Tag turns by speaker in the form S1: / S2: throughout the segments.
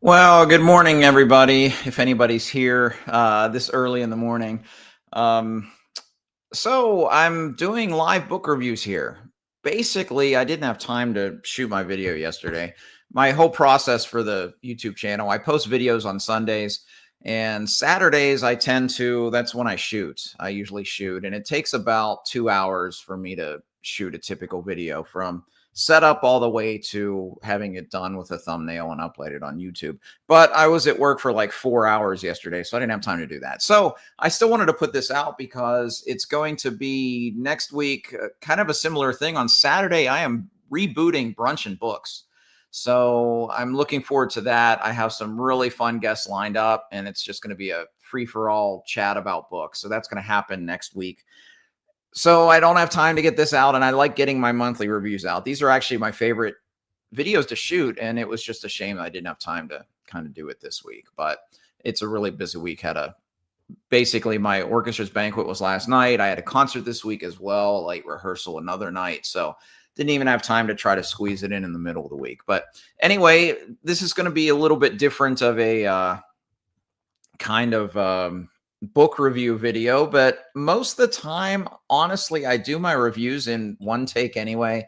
S1: Well, good morning, everybody. If anybody's here this early in the morning. Um, so I'm doing live book reviews here. Basically, I didn't have time to shoot my video yesterday. My whole process for the YouTube channel, I post videos on Sundays and Saturdays. That's when I shoot. I usually shoot, and it takes about 2 hours for me to shoot a typical video from setup all the way to having it done with a thumbnail and uploaded on YouTube. But I was at work for like 4 hours yesterday, so I didn't have time to do that. So I still wanted to put this out because it's going to be next week, kind of a similar thing. On Saturday, I am rebooting Brunch and Books. So I'm looking forward to that. I have some really fun guests lined up, and it's just going to be a free for all chat about books. So that's going to happen next week. So I don't have time to get this out, and I like getting my monthly reviews out. These are actually my favorite videos to shoot, and it was just a shame I didn't have time to kind of do it this week. But it's a really busy week. Basically my orchestra's banquet was last night. I had a concert this week as well, late rehearsal another night. So didn't even have time to try to squeeze it in the middle of the week. But anyway, this is going to be a little bit different of a kind of book review video, but most of the time, honestly, I do my reviews in one take anyway.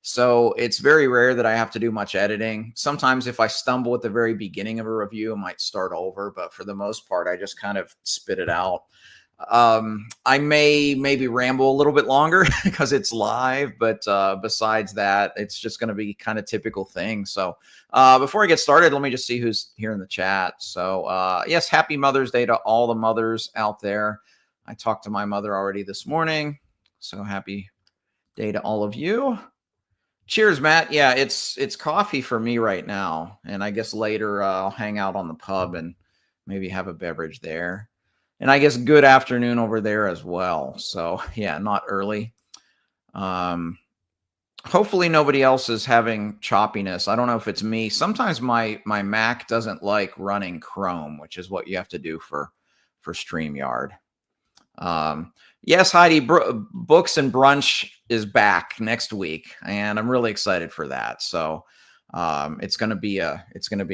S1: So it's very rare that I have to do much editing. Sometimes if I stumble at the very beginning of a review, I might start over, but for the most part, I just kind of spit it out. I may maybe ramble a little bit longer because it's live, but besides that, it's just going to be kind of typical thing. So before I get started, let me just see who's here in the chat. So yes, happy Mother's Day to all the mothers out there. I talked to my mother already this morning, so happy day to all of you. Cheers, Matt. Yeah, it's coffee for me right now, and I guess later I'll hang out on the pub and maybe have a beverage there. And I guess good afternoon over there as well. So yeah, not early. Hopefully nobody else is having choppiness. I don't know if it's me. Sometimes my Mac doesn't like running Chrome, which is what you have to do for StreamYard. Yes, Heidi, Books and Brunch is back next week, and I'm really excited for that. So it's going to be a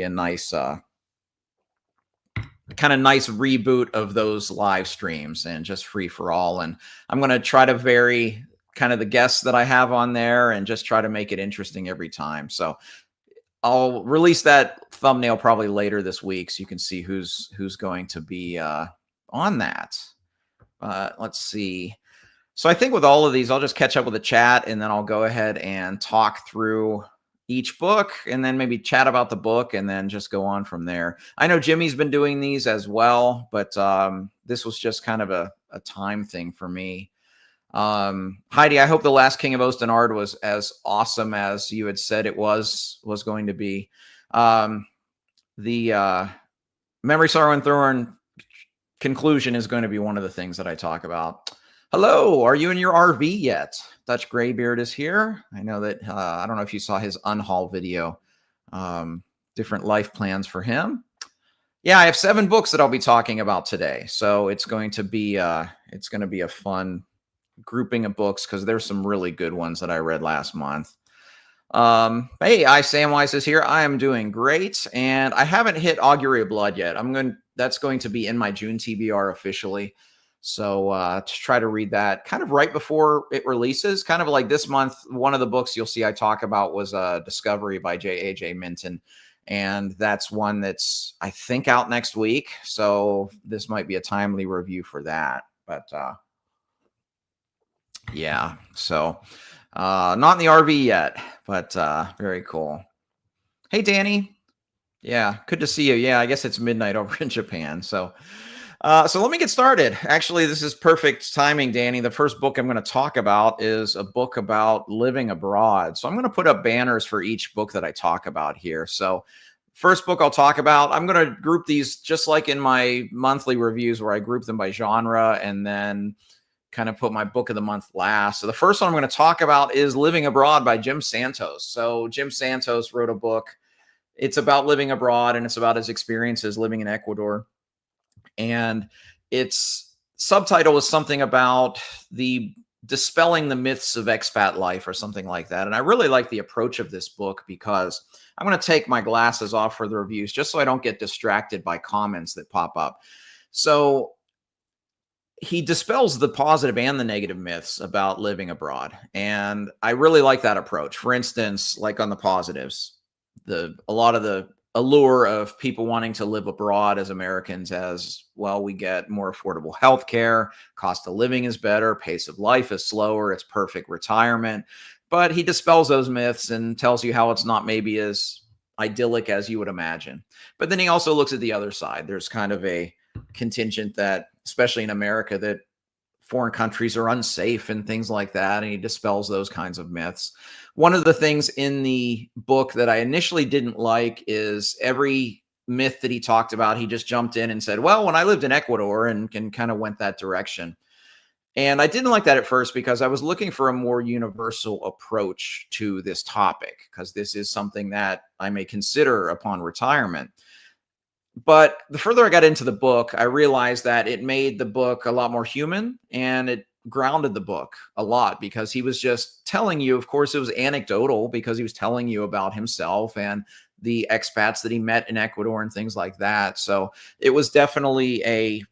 S1: nice kind of nice reboot of those live streams and just free for all. And I'm going to try to vary kind of the guests that I have on there and just try to make it interesting every time. So I'll release that thumbnail probably later this week so you can see who's going to be on that. Let's see. So I think with all of these, I'll just catch up with the chat and then I'll go ahead and talk through each book and then maybe chat about the book and then just go on from there. I know Jimmy's been doing these as well, but this was just kind of a time thing for me. Heidi, I hope The Last King of Ostenard was as awesome as you had said it was going to be. The Memory, Sorrow, and Thorn conclusion is going to be one of the things that I talk about. Hello, are you in your RV yet? Dutch Graybeard is here. I know that, I don't know if you saw his unhaul video, different life plans for him. Yeah, I have 7 books that I'll be talking about today. So it's going to be a fun grouping of books because there's some really good ones that I read last month. Hey, Samwise is here. I am doing great, and I haven't hit Augury of Blood yet. That's going to be in my June TBR officially. So to try to read that kind of right before it releases, kind of like this month. One of the books you'll see I talk about was Discovery by J.A.J. Minton. And that's one that's, I think, out next week. So this might be a timely review for that. But yeah, so not in the RV yet, but very cool. Hey, Danny. Yeah, good to see you. Yeah, I guess it's midnight over in Japan. So let me get started. Actually, this is perfect timing, Danny. The first book I'm going to talk about is a book about living abroad. So I'm going to put up banners for each book that I talk about here. So first book I'll talk about, I'm going to group these just like in my monthly reviews where I group them by genre and then kind of put my book of the month last. So the first one I'm going to talk about is Living Abroad by Jim Santos. So Jim Santos wrote a book. It's about living abroad and it's about his experiences living in Ecuador. And its subtitle is something about the dispelling the myths of expat life or something like that. And I really like the approach of this book because I'm going to take my glasses off for the reviews just so I don't get distracted by comments that pop up. So he dispels the positive and the negative myths about living abroad. And I really like that approach. For instance, like on the positives, a lot of the allure of people wanting to live abroad as Americans as well, we get more affordable health care, cost of living is better, pace of life is slower, it's perfect retirement. But he dispels those myths and tells you how it's not maybe as idyllic as you would imagine. But then he also looks at the other side. There's kind of a contingent that, especially in America, that foreign countries are unsafe and things like that. And he dispels those kinds of myths. One of the things in the book that I initially didn't like is every myth that he talked about, he just jumped in and said, well, when I lived in Ecuador, and kind of went that direction. And I didn't like that at first because I was looking for a more universal approach to this topic, because this is something that I may consider upon retirement. But the further I got into the book, I realized that it made the book a lot more human, and it grounded the book a lot because he was just telling you, of course, it was anecdotal because he was telling you about himself and the expats that he met in Ecuador and things like that. So it was definitely a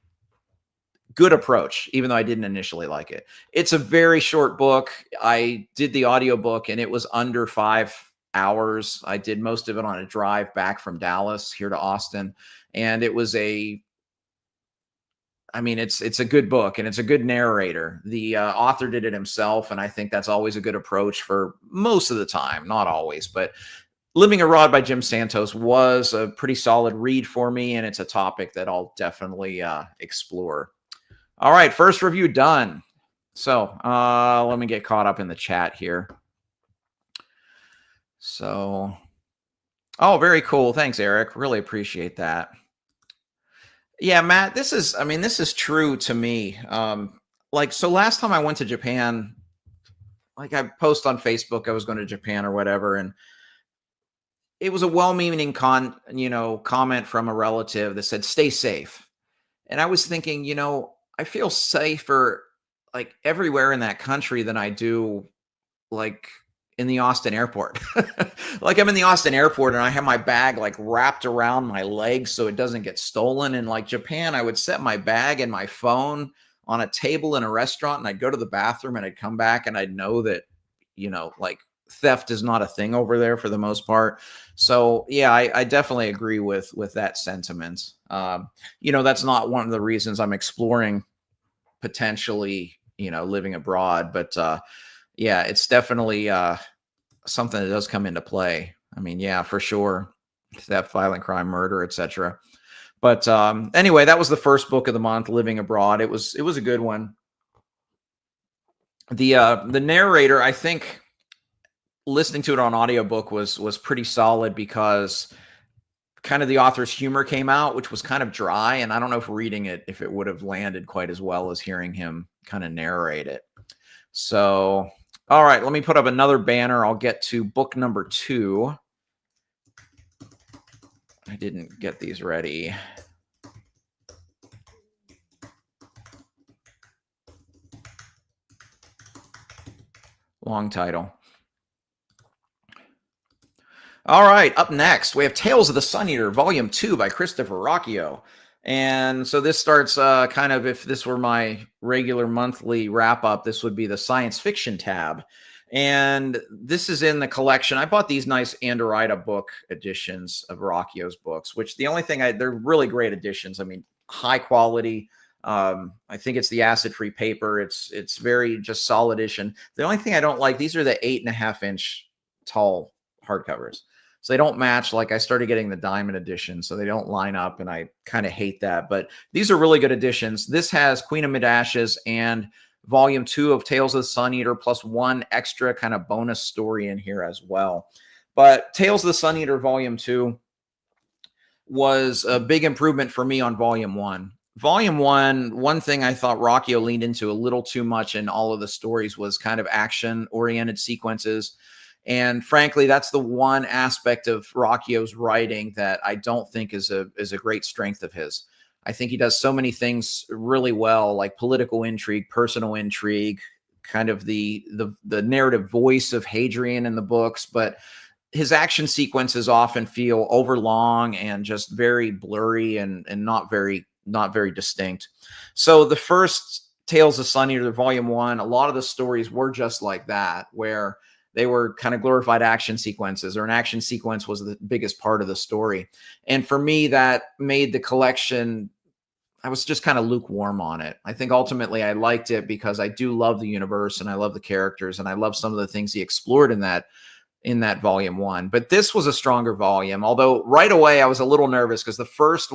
S1: good approach, even though I didn't initially like it. It's a very short book. I did the audiobook and it was under 5 hours. I did most of it on a drive back from Dallas here to Austin. And it was it's a good book and it's a good narrator. The author did it himself. And I think that's always a good approach for most of the time, not always, but Living Abroad by Jim Santos was a pretty solid read for me. And it's a topic that I'll definitely explore. All right, first review done. So let me get caught up in the chat here. So, oh, very cool. Thanks, Eric. Really appreciate that. Yeah, Matt, this is true to me. So last time I went to Japan, like I post on Facebook, I was going to Japan or whatever, and it was a well-meaning comment from a relative that said, "Stay safe." And I was thinking, I feel safer like everywhere in that country than I do like in the Austin airport. Like I'm in the Austin airport and I have my bag like wrapped around my legs so it doesn't get stolen. And like Japan, I would set my bag and my phone on a table in a restaurant and I'd go to the bathroom and I'd come back and I'd know that, like theft is not a thing over there for the most part. So yeah, I definitely agree with that sentiment. That's not one of the reasons I'm exploring potentially, living abroad, but yeah, it's definitely something that does come into play. I mean, yeah, for sure. Theft, violent crime, murder, etc. But anyway, that was the first book of the month, Living Abroad. It was a good one. The narrator, I think listening to it on audiobook was pretty solid because kind of the author's humor came out, which was kind of dry. And I don't know if reading it, if it would have landed quite as well as hearing him kind of narrate it. So, all right, let me put up another banner. I'll get to book number 2. I didn't get these ready. Long title. All right, up next, we have Tales of the Sun Eater, Volume 2 by Christopher Ruocchio. And so this starts kind of, if this were my regular monthly wrap-up, this would be the science fiction tab. And this is in the collection. I bought these nice Anderida book editions of Ruoccio's books, which the only thing, they're really great editions. I mean, high quality. I think it's the acid-free paper. It's very just solid edition. The only thing I don't like, these are the 8.5-inch tall hardcovers. So they don't match. Like I started getting the diamond edition, so they don't line up, and I kind of hate that. But these are really good editions. This has Queen of Mid-Ashes and Volume 2 of Tales of the Sun Eater, plus one extra kind of bonus story in here as well. But Tales of the Sun Eater Volume 2 was a big improvement for me on Volume 1. Volume 1, one thing I thought Ruocchio leaned into a little too much in all of the stories was kind of action-oriented sequences. And frankly, that's the one aspect of Ruoccio's writing that I don't think is a great strength of his. I think he does so many things really well, like political intrigue, personal intrigue, kind of the narrative voice of Hadrian in the books, but his action sequences often feel overlong and just very blurry and not very distinct. So the first Tales of Sun Eater Volume 1, a lot of the stories were just like that, where they were kind of glorified action sequences, or an action sequence was the biggest part of the story. And for me, that made the collection, I was just kind of lukewarm on it. I think ultimately I liked it because I do love the universe and I love the characters and I love some of the things he explored in that volume 1. But this was a stronger volume, although right away I was a little nervous because the first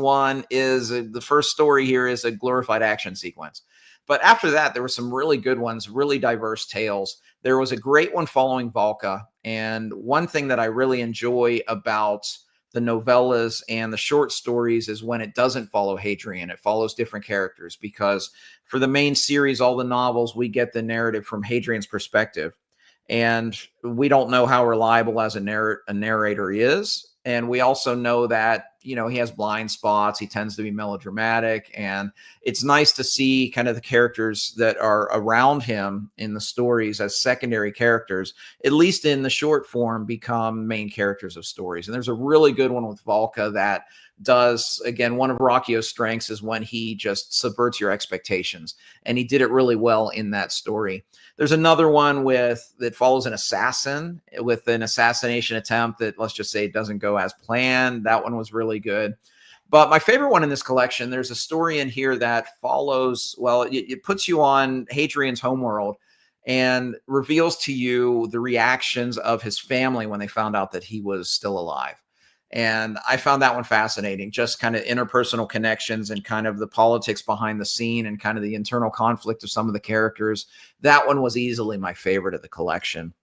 S1: story here is a glorified action sequence. But after that, there were some really good ones, really diverse tales. There was a great one following Valka. And one thing that I really enjoy about the novellas and the short stories is when it doesn't follow Hadrian, it follows different characters, because for the main series, all the novels, we get the narrative from Hadrian's perspective. And we don't know how reliable as a narrator is. And we also know that, he has blind spots. He tends to be melodramatic. And it's nice to see kind of the characters that are around him in the stories as secondary characters, at least in the short form, become main characters of stories. And there's a really good one with Valka that does, again, one of Rockio's strengths is when he just subverts your expectations. And he did it really well in that story. There's another one that follows an assassin with an assassination attempt that, let's just say, doesn't go as planned. That one was really good. But my favorite one in this collection, there's a story in here that follows, well, it puts you on Hadrian's homeworld and reveals to you the reactions of his family when they found out that he was still alive. And I found that one fascinating, just kind of interpersonal connections and kind of the politics behind the scene and kind of the internal conflict of some of the characters. That one was easily my favorite of the collection.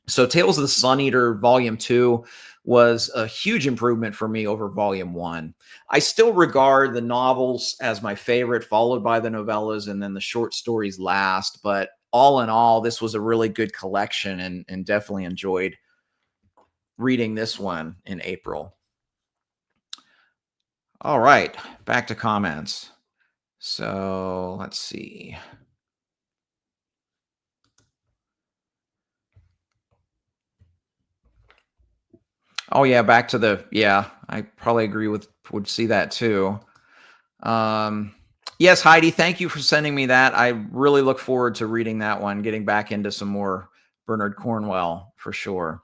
S1: So Tales of the Sun Eater Volume 2 was a huge improvement for me over Volume 1. I still regard the novels as my favorite, followed by the novellas, and then the short stories last. But all in all, this was a really good collection, and definitely enjoyed reading this one in April. All right, back to comments. So let's see. Oh yeah, back to I probably would see that too. Yes, Heidi, thank you for sending me that. I really look forward to reading that one, getting back into some more Bernard Cornwell for sure.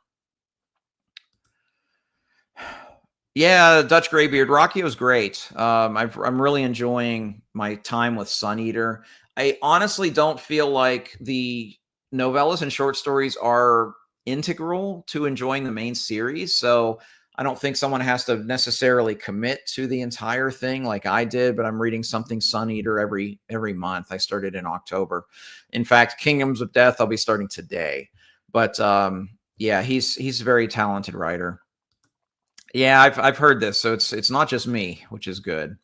S1: Yeah, Dutch Graybeard. Rockio's great. I'm really enjoying my time with Sun Eater. I honestly don't feel like the novellas and short stories are integral to enjoying the main series. So I don't think someone has to necessarily commit to the entire thing like I did, but I'm reading something Sun Eater every month. I started in October. In fact, Kingdoms of Death, I'll be starting today. But yeah, he's a very talented writer. Yeah, I've heard this, so it's not just me, which is good.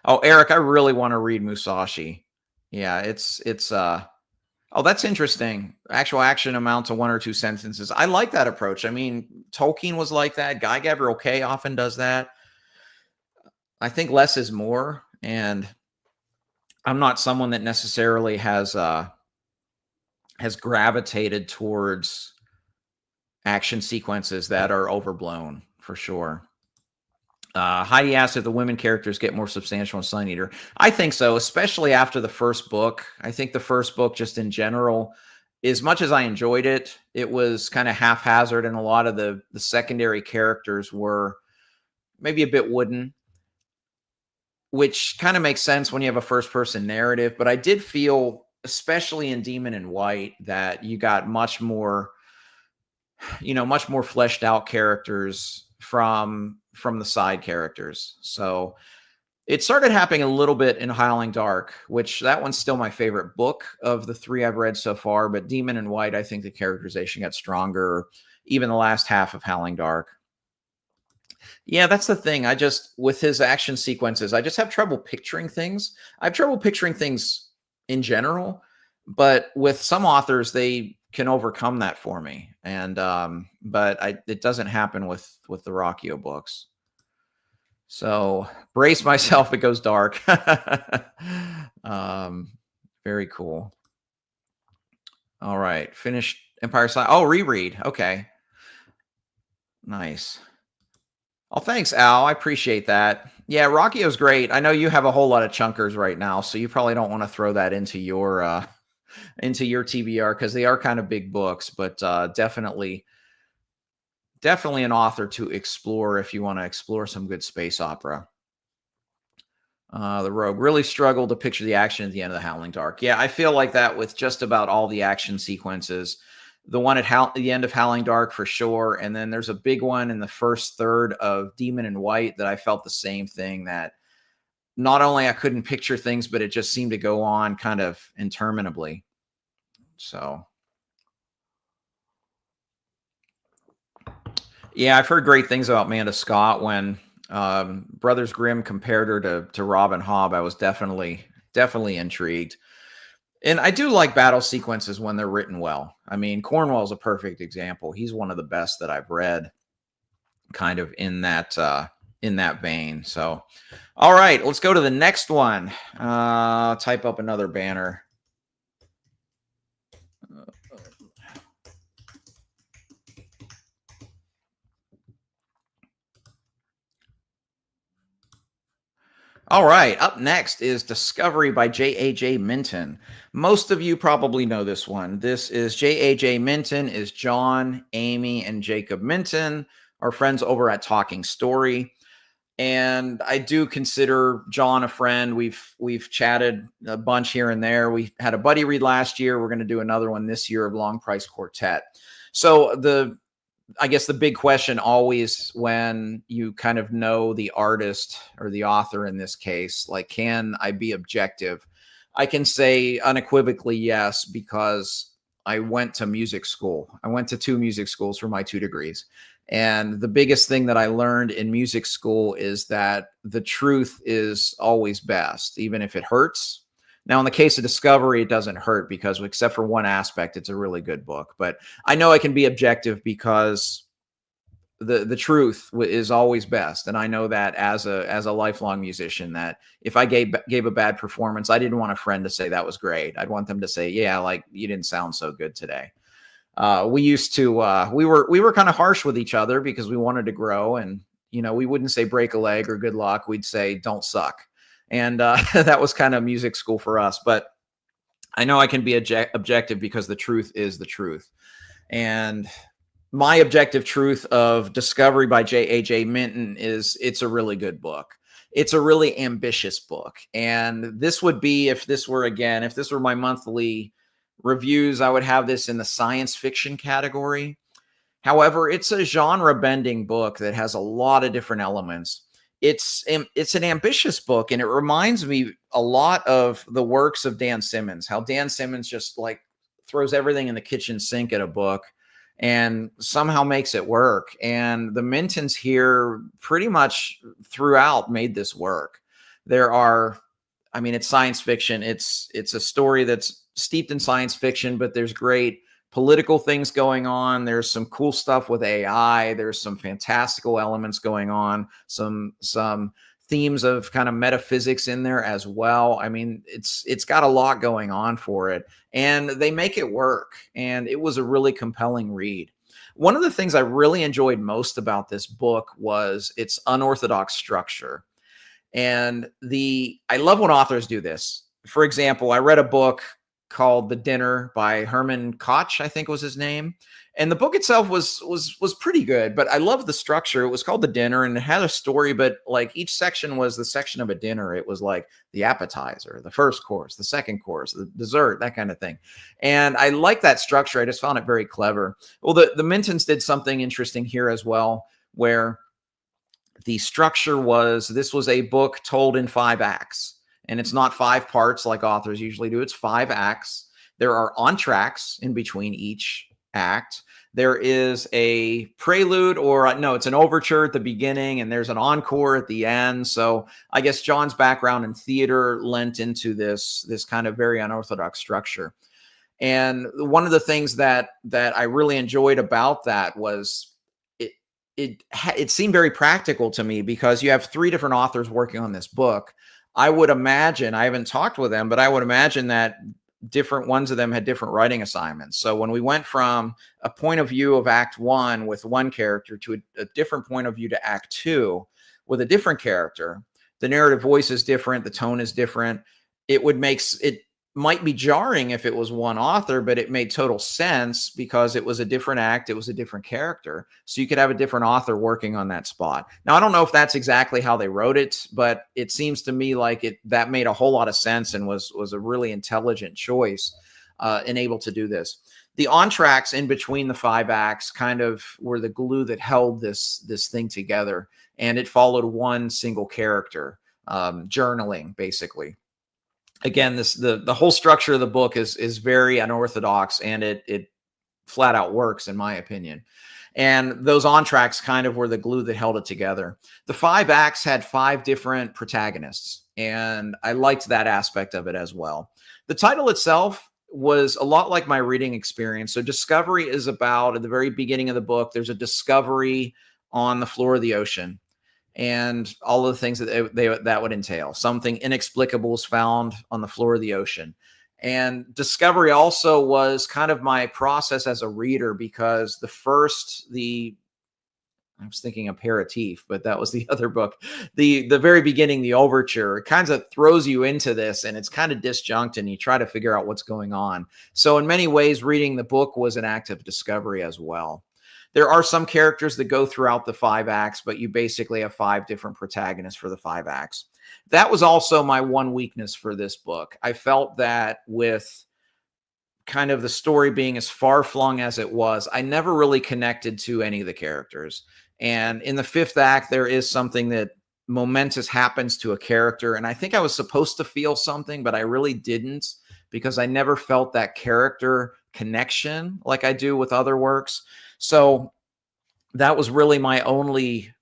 S1: Oh, Eric, I really want to read Musashi. Yeah, it's oh, that's interesting. Actual action amount to one or two sentences. I like that approach. I mean, Tolkien was like that. Guy Gavriel Kay often does that. I think less is more, and I'm not someone that necessarily has gravitated towards action sequences that are overblown, for sure. Heidi asked if the women characters get more substantial in Sun Eater. I think so, especially after the first book. I think the first book, just in general, as much as I enjoyed it, it was kind of haphazard, and a lot of the secondary characters were maybe a bit wooden, which kind of makes sense when you have a first-person narrative. But I did feel, especially in Demon and White, that you got much more fleshed out characters from the side characters. So it started happening a little bit in Howling Dark, which that one's still my favorite book of the three I've read so far. But Demon and White, I think the characterization got stronger, even the last half of Howling Dark. Yeah, that's the thing. With his action sequences, I just have trouble picturing things. I have trouble picturing things in general, but with some authors, they can overcome that for me. And it doesn't happen with the Rockio books. So brace myself, it goes dark. Very cool. All right. Finished Empire Side. Oh, reread. Okay. Nice. Oh, thanks, Al. I appreciate that. Yeah, Rockio's great. I know you have a whole lot of chunkers right now, so you probably don't want to throw that into your TBR because they are kind of big books, but definitely an author to explore if you want to explore some good space opera. The Rogue really struggled to picture the action at the end of the Howling Dark. Yeah, I feel like that with just about all the action sequences. The one at the end of Howling Dark for sure, and then there's a big one in the first third of Demon in White that I felt the same thing. That not only I couldn't picture things, but it just seemed to go on kind of interminably. So yeah, I've heard great things about Amanda Scott. When Brothers Grimm compared her to Robin Hobb, I was definitely intrigued. And I do like battle sequences when they're written well. I mean, Cornwell's a perfect example. He's one of the best that I've read, kind of in that vein. So, all right, let's go to the next one. Type up another banner. All right, up next is Discovery by J.A.J. Minton. Most of you probably know this one. This is J.A.J. Minton is John, Amy, and Jacob Minton, our friends over at Talking Story. And I do consider John a friend. We've chatted a bunch here and there. We had a buddy read last year. We're going to do another one this year of Long Price Quartet. So I guess the big question always when you kind of know the artist or the author in this case, like, can I be objective? I can say unequivocally yes, because I went to music school. I went to 2 music schools for my 2 degrees. And the biggest thing that I learned in music school is that the truth is always best, even if it hurts. Now, in the case of Discovery, it doesn't hurt because, except for one aspect, it's a really good book. But I know I can be objective because the truth is always best, and I know that as a lifelong musician, that if I gave a bad performance, I didn't want a friend to say that was great. I'd want them to say, yeah, like, you didn't sound so good today. We used to we were kind of harsh with each other because we wanted to grow, and we wouldn't say break a leg or good luck. We'd say don't suck. And that was kind of music school for us. But I know I can be objective because the truth is the truth. And my objective truth of Discovery by J.A.J. Minton is it's a really good book. It's a really ambitious book. And this would be, if this were my monthly reviews, I would have this in the science fiction category. However, it's a genre bending book that has a lot of different elements. It's an ambitious book, and it reminds me a lot of the works of Dan Simmons, how Dan Simmons just like throws everything in the kitchen sink at a book and somehow makes it work. And the Mintons here pretty much throughout made this work. It's science fiction. It's a story that's steeped in science fiction, but there's great political things going on. There's some cool stuff with AI. There's some fantastical elements going on. Some themes of kind of metaphysics in there as well. I mean, it's got a lot going on for it, and they make it work. And it was a really compelling read. One of the things I really enjoyed most about this book was its unorthodox structure. And I love when authors do this. For example, I read a book called The Dinner by Herman Koch, I think was his name. And the book itself was pretty good, but I loved the structure. It was called The Dinner, and it had a story, but like each section was the section of a dinner. It was like the appetizer, the first course, the second course, the dessert, that kind of thing. And I like that structure. I just found it very clever. Well, the Mintons did something interesting here as well, where the structure this was a book told in 5 acts. And it's not 5 parts like authors usually do. It's 5 acts. There are entr'actes in between each act. There is a prelude, it's an overture at the beginning, and there's an encore at the end. So I guess John's background in theater lent into this kind of very unorthodox structure. And one of the things that I really enjoyed about that was it seemed very practical to me, because you have 3 different authors working on this book. I would imagine, I haven't talked with them, but I would imagine that different ones of them had different writing assignments. So when we went from a point of view of Act 1 with one character to a different point of view to Act 2 with a different character, the narrative voice is different, the tone is different. It might be jarring if it was one author, but it made total sense because it was a different act. It was a different character. So you could have a different author working on that spot. Now, I don't know if that's exactly how they wrote it, but it seems to me like that made a whole lot of sense and was a really intelligent choice and able to do this. The entr'actes in between the 5 acts kind of were the glue that held this thing together. And it followed one single character, journaling, basically. Again, the whole structure of the book is very unorthodox, and it flat out works, in my opinion. And those entr'actes kind of were the glue that held it together. The 5 acts had 5 different protagonists, and I liked that aspect of it as well. The title itself was a lot like my reading experience. So Discovery is about, at the very beginning of the book, there's a discovery on the floor of the ocean, and all of the things that would entail. Something inexplicable is found on the floor of the ocean. And Discovery also was kind of my process as a reader, because I was thinking Aperitif, but that was the other book. The very beginning, the overture, it kind of throws you into this, and it's kind of disjunct, and you try to figure out what's going on. So in many ways, reading the book was an act of discovery as well. There are some characters that go throughout the 5 acts, but you basically have 5 different protagonists for the 5 acts. That was also my one weakness for this book. I felt that with kind of the story being as far-flung as it was, I never really connected to any of the characters. And in the 5th act, there is something that momentous happens to a character, and I think I was supposed to feel something, but I really didn't, because I never felt that character connection like I do with other works. So that was really my only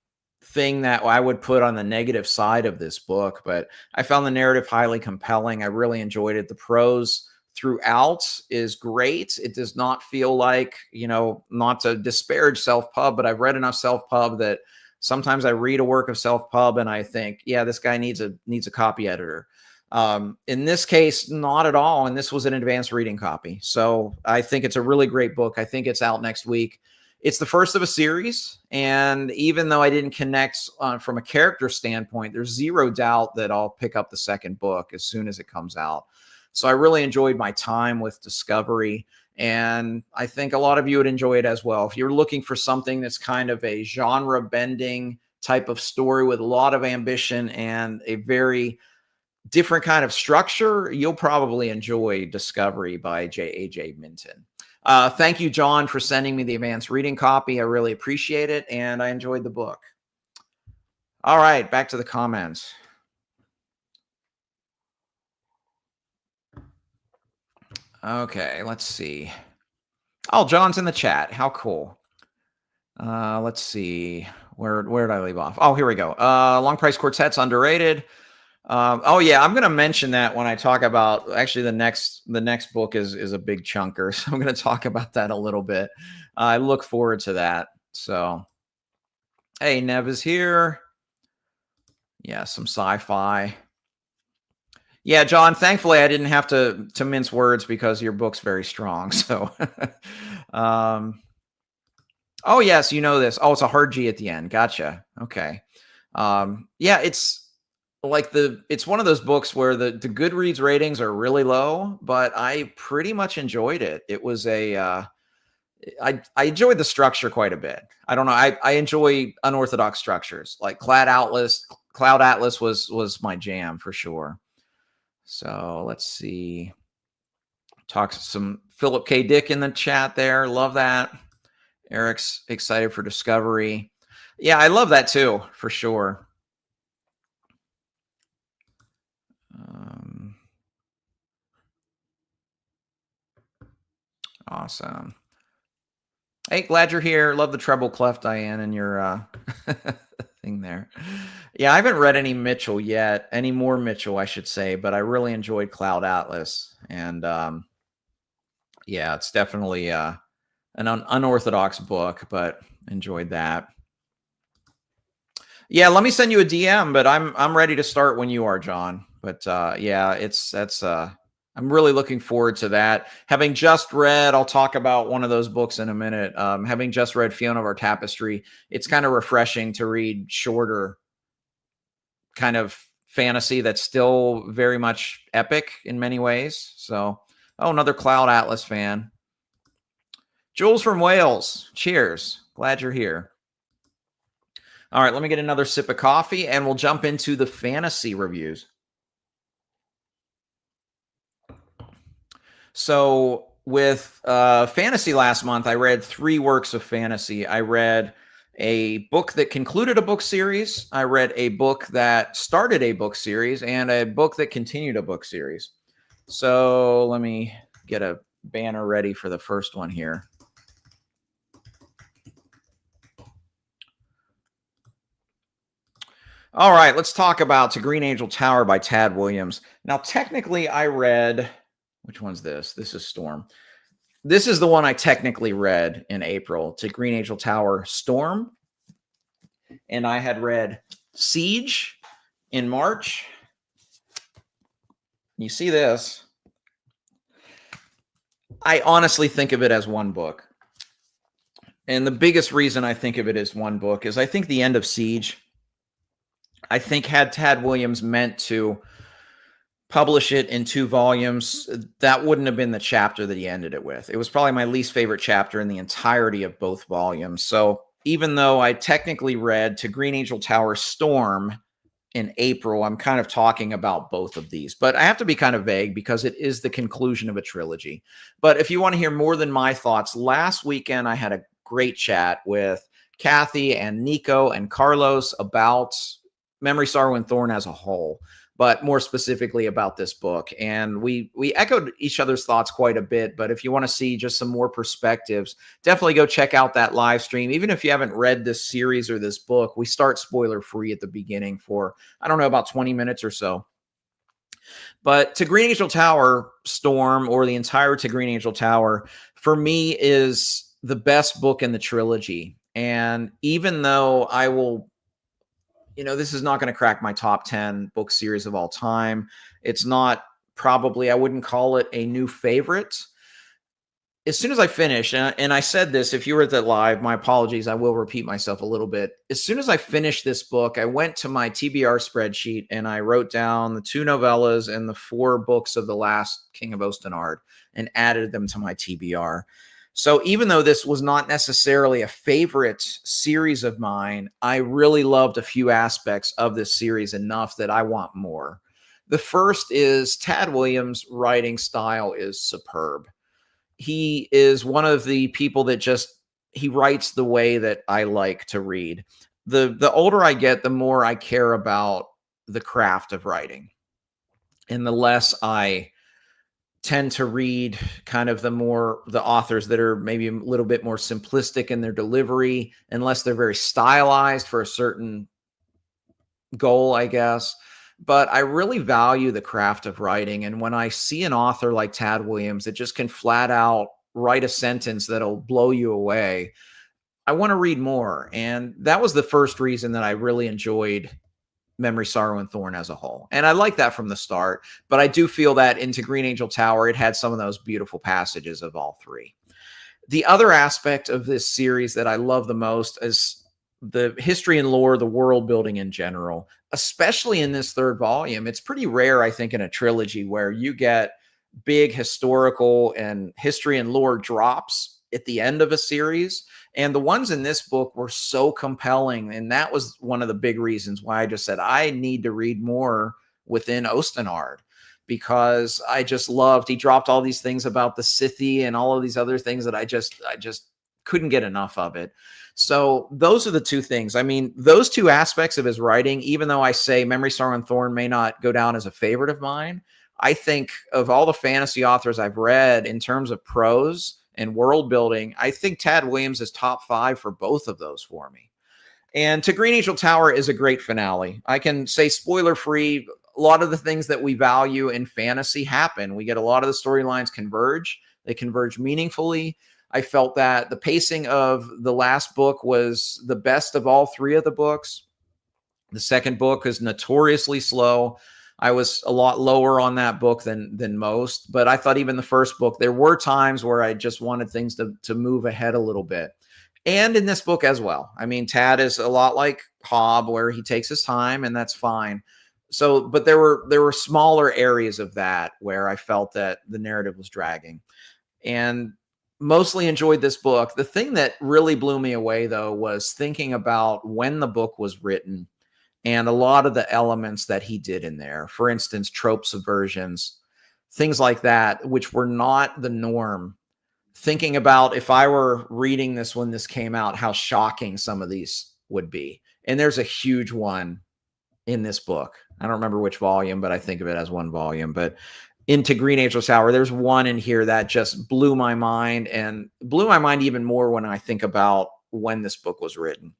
S1: thing that I would put on the negative side of this book. But I found the narrative highly compelling. I really enjoyed it. The prose throughout is great. It does not feel like, not to disparage self-pub, but I've read enough self-pub that sometimes I read a work of self-pub and I think, yeah, this guy needs a copy editor. In this case, not at all. And this was an advanced reading copy. So I think it's a really great book. I think it's out next week. It's the first of a series. And even though I didn't connect from a character standpoint, there's zero doubt that I'll pick up the second book as soon as it comes out. So I really enjoyed my time with Discovery. And I think a lot of you would enjoy it as well. If you're looking for something that's kind of a genre bending type of story with a lot of ambition and a very different kind of structure, you'll probably enjoy Discovery by J.A.J. Minton. Thank you, John, for sending me the advanced reading copy. I really appreciate it, and I enjoyed the book. All right, back to the comments. Okay, let's see. Oh, John's in the chat. How cool. Let's see. Where did I leave off? Oh, here we go. Long Price Quartet's underrated. Oh yeah, I'm going to mention that when I talk about, actually the next book is a big chunker. So I'm going to talk about that a little bit. I look forward to that. So, hey, Nev is here. Yeah, some sci-fi. Yeah, John, thankfully I didn't have to mince words because your book's very strong. So, oh yes, you know this. Oh, it's a hard G at the end. Gotcha. Okay. Yeah, it's like it's one of those books where the Goodreads ratings are really low, but I pretty much enjoyed it. It was I enjoyed the structure quite a bit. I don't know. I enjoy unorthodox structures, like Cloud Atlas was my jam for sure. So let's see. Talk to some Philip K. Dick in the chat there. Love that. Eric's excited for Discovery. Yeah, I love that too, for sure. Awesome. Hey, glad you're here. Love the treble clef, Diane, and your thing there. Yeah, I haven't read any Mitchell yet. Any more Mitchell, I should say, but I really enjoyed Cloud Atlas. And yeah, it's definitely an unorthodox book, but enjoyed that. Yeah, let me send you a DM, but I'm ready to start when you are, John. But yeah, that's I'm really looking forward to that. Having just read, I'll talk about one of those books in a minute. Having just read Fiona of Our Tapestry, it's kind of refreshing to read shorter kind of fantasy that's still very much epic in many ways. So, oh, another Cloud Atlas fan. Jules from Wales. Cheers. Glad you're here. All right, let me get another sip of coffee and we'll jump into the fantasy reviews. So, with fantasy last month, I read 3 works of fantasy. I read a book that concluded a book series. I read a book that started a book series and a book that continued a book series. So, let me get a banner ready for the first one here. All right, let's talk about To Green Angel Tower by Tad Williams. Now, technically, I read, which one's this? This is Storm. This is the one I technically read in April, To Green Angel Tower Storm. And I had read Siege in March. You see this. I honestly think of it as one book. And the biggest reason I think of it as one book is I think the end of Siege, I think had Tad Williams meant to publish it in 2 volumes, that wouldn't have been the chapter that he ended it with. It was probably my least favorite chapter in the entirety of both volumes. So even though I technically read To Green Angel Tower Storm in April, I'm kind of talking about both of these. But I have to be kind of vague because it is the conclusion of a trilogy. But if you want to hear more than my thoughts, last weekend I had a great chat with Kathy and Nico and Carlos about Memory, Sorrow, and Thorn as a whole, but more specifically about this book. And we echoed each other's thoughts quite a bit. But if you want to see just some more perspectives, definitely go check out that live stream. Even if you haven't read this series or this book, we start spoiler free at the beginning for, I don't know, about 20 minutes or so. But To Green Angel Tower Storm, or the entire To Green Angel Tower, for me is the best book in the trilogy. And even though I will, this is not going to crack my top 10 book series of all time. It's not probably, I wouldn't call it a new favorite. As soon as I finish, and I said this, if you were at that live, my apologies, I will repeat myself a little bit. As soon as I finished this book, I went to my TBR spreadsheet and I wrote down the 2 novellas and the 4 books of the last King of Ostenard and added them to my TBR. So even though this was not necessarily a favorite series of mine, I really loved a few aspects of this series enough that I want more. The first is Tad Williams' writing style is superb. He is one of the people that he writes the way that I like to read. The older I get, the more I care about the craft of writing, and the less I tend to read kind of the authors that are maybe a little bit more simplistic in their delivery, unless they're very stylized for a certain goal, I guess. But I really value the craft of writing. And when I see an author like Tad Williams that just can flat out write a sentence that'll blow you away, I want to read more. And that was the first reason that I really enjoyed Memory, Sorrow, and Thorn as a whole. And I like that from the start, but I do feel that into Green Angel Tower, it had some of those beautiful passages of all 3. The other aspect of this series that I love the most is the history and lore, the world building in general, especially in this 3rd volume. It's pretty rare, I think, in a trilogy where you get big historical and history and lore drops at the end of a series. And the ones in this book were so compelling. And that was one of the big reasons why I just said, I need to read more within Ostenard, because I just loved, he dropped all these things about the Scythe and all of these other things that I just couldn't get enough of it. So those are the 2 things. I mean, those 2 aspects of his writing, even though I say Memory, Sorrow, and Thorn may not go down as a favorite of mine, I think of all the fantasy authors I've read in terms of prose and world building, I think Tad Williams is top 5 for both of those for me. And To Green Angel Tower is a great finale. I can say spoiler free, a lot of the things that we value in fantasy happen. We get a lot of the storylines converge. They converge meaningfully. I felt that the pacing of the last book was the best of all 3 of the books. The second book is notoriously slow. I was a lot lower on that book than most, but I thought even the first book, there were times where I just wanted things to move ahead a little bit. And in this book as well. I mean, Tad is a lot like Hobb, where he takes his time, and that's fine. So, but there were smaller areas of that where I felt that the narrative was dragging, and mostly enjoyed this book. The thing that really blew me away, though, was thinking about when the book was written and a lot of the elements that he did in there. For instance, trope subversions, things like that, which were not the norm. Thinking about if I were reading this when this came out, how shocking some of these would be. And there's a huge one in this book. I don't remember which volume, but I think of it as one volume. But into Green Angel Tower, there's one in here that just blew my mind, and blew my mind even more when I think about when this book was written.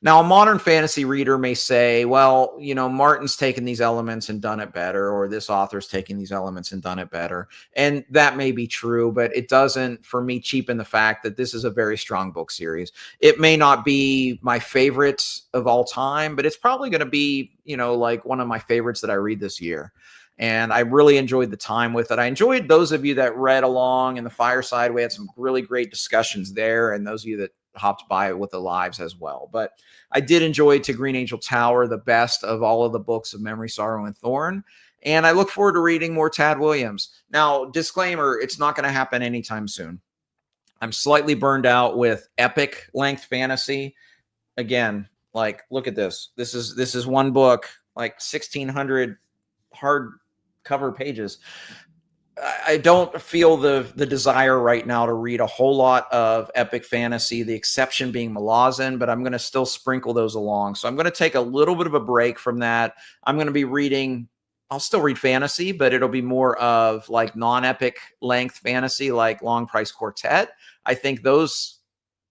S1: Now, a modern fantasy reader may say, well, Martin's taken these elements and done it better, or this author's taken these elements and done it better. And that may be true, but it doesn't, for me, cheapen the fact that this is a very strong book series. It may not be my favorite of all time, but it's probably going to be, like one of my favorites that I read this year. And I really enjoyed the time with it. I enjoyed those of you that read along in the fireside. We had some really great discussions there, and those of you that hopped by with the lives as well. But I did enjoy To Green Angel Tower, the best of all of the books of Memory, Sorrow, and Thorn. And I look forward to reading more Tad Williams. Now, disclaimer, it's not going to happen anytime soon. I'm slightly burned out with epic length fantasy. Again, like, look at this. This is one book, like 1,600 hardcover pages. I don't feel the desire right now to read a whole lot of epic fantasy, the exception being Malazan, but I'm going to still sprinkle those along. So I'm going to take a little bit of a break from that. I'm going to be reading, I'll still read fantasy, but it'll be more of like non-epic length fantasy, like Long Price Quartet. I think those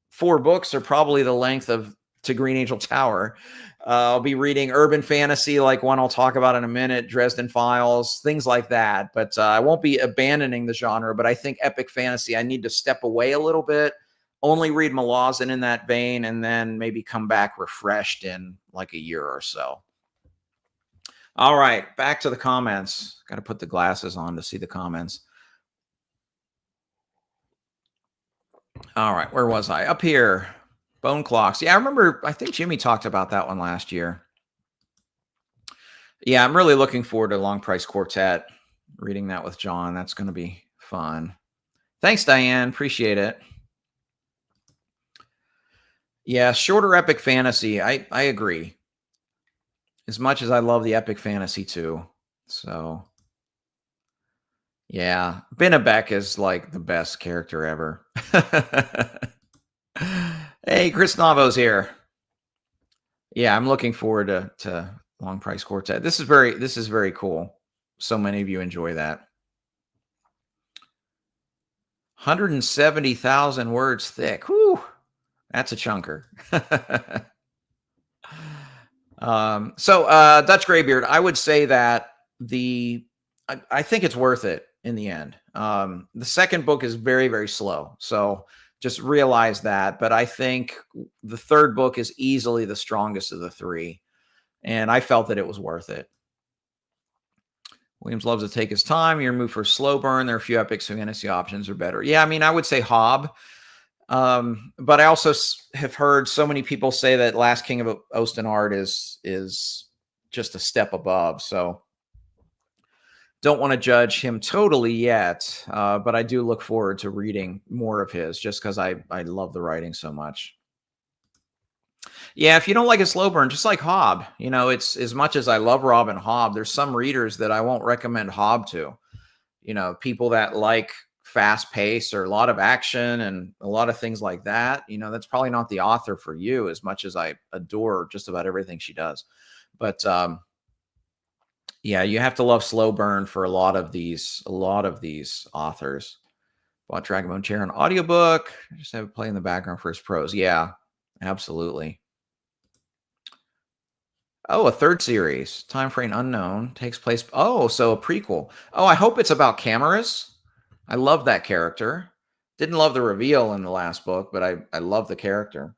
S1: 4 books are probably the length of To Green Angel Tower. I'll be reading urban fantasy, like one I'll talk about in a minute, Dresden Files, things like that. But I won't be abandoning the genre. But I think epic fantasy, I need to step away a little bit, only read Malazan in that vein, and then maybe come back refreshed in like a year or so. All right, back to the comments. Got to put the glasses on to see the comments. All right, where was I? Up here. Bone Clocks. Yeah, I remember, I think Jimmy talked about that one last year. Yeah, I'm really looking forward to Long Price Quartet, reading that with John. That's going to be fun. Thanks, Diane. Appreciate it. Yeah, shorter epic fantasy. I agree. As much as I love the epic fantasy too. So, yeah, Benebek is like the best character ever. Hey, Chris Navo's here. Yeah, I'm looking forward to Long Price Quartet. This is very cool. So many of you enjoy that. 170,000 words thick. Whew, that's a chunker. Dutch Graybeard, I would say that I think it's worth it in the end. The second book is very, very slow. So just realize that. But I think the third book is easily the strongest of the 3. And I felt that it was worth it. Williams loves to take his time. You're moved for a slow burn. There are a few epic fantasy options are better. Yeah, I mean, I would say Hobb. But I also have heard so many people say that Last King of Ostenard is just a step above. So don't want to judge him totally yet, but I do look forward to reading more of his just because I love the writing so much. Yeah, if you don't like a slow burn, just like Hobb, it's as much as I love Robin Hobb, there's some readers that I won't recommend Hobb to. People that like fast pace or a lot of action and a lot of things like that, that's probably not the author for you, as much as I adore just about everything she does. But yeah, you have to love slow burn for a lot of these authors. Bought Dragonbone Chair on audiobook. Just have it play in the background for his prose. Yeah, absolutely. Oh, a third series. Time frame unknown. Takes place. Oh, so a prequel. Oh, I hope it's about Camarus. I love that character. Didn't love the reveal in the last book, but I love the character.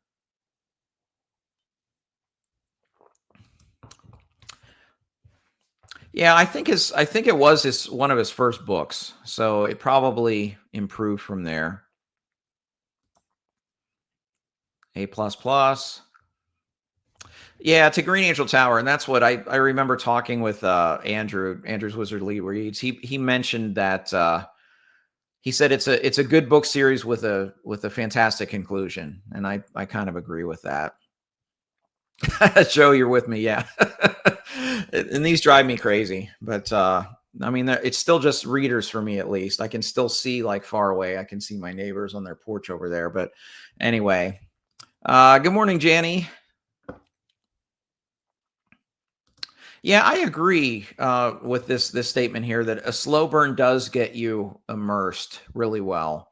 S1: Yeah, I think it was his one of his first books, so it probably improved from there. A plus plus. Yeah, to Green Angel Tower, and that's what I remember talking with Andrew's Wizardly Reads. He mentioned that he said it's a good book series with a fantastic conclusion, and I kind of agree with that. Joe, you're with me, yeah. And these drive me crazy, but I mean, it's still just readers for me at least. I can still see like far away. I can see my neighbors on their porch over there. But anyway, good morning, Janny. Yeah, I agree with this statement here that a slow burn does get you immersed really well.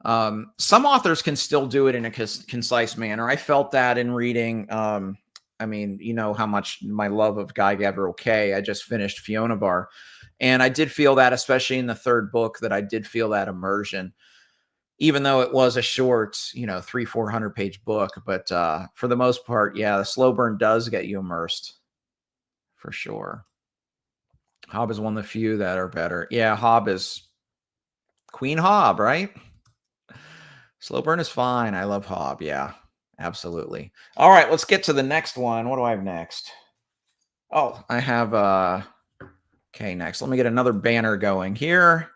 S1: Some authors can still do it in a concise manner. I felt that in reading. I mean, you know how much my love of Guy Gavriel Kay. I just finished Fiona Bar, and I did feel that, especially in the third book, that I did feel that immersion, even though it was a short, 300-400 page book. But for the most part, yeah, the slow burn does get you immersed for sure. Hob is one of the few that are better. Yeah, Hob is Queen Hob, right? Slow burn is fine. I love Hob. Yeah, absolutely. All right, let's get to the next one. What do I have next? Oh, I have okay, next. Let me get another banner going here.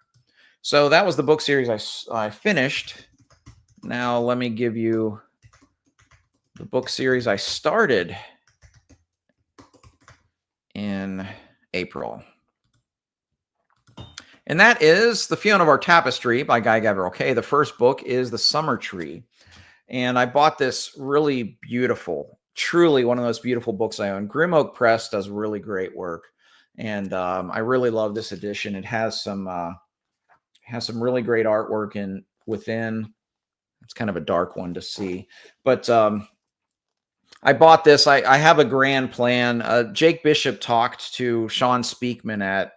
S1: So that was the book series I finished. Now let me give you the book series I started in April. And that is The Fiona of Our Tapestry by Guy Gavriel Kay. The first book is The Summer Tree. And I bought this really beautiful, truly one of those beautiful books I own. Grim Oak Press does really great work. And I really love this edition. It has some really great artwork within. It's kind of a dark one to see. But I bought this. I have a grand plan. Jake Bishop talked to Sean Speakman at,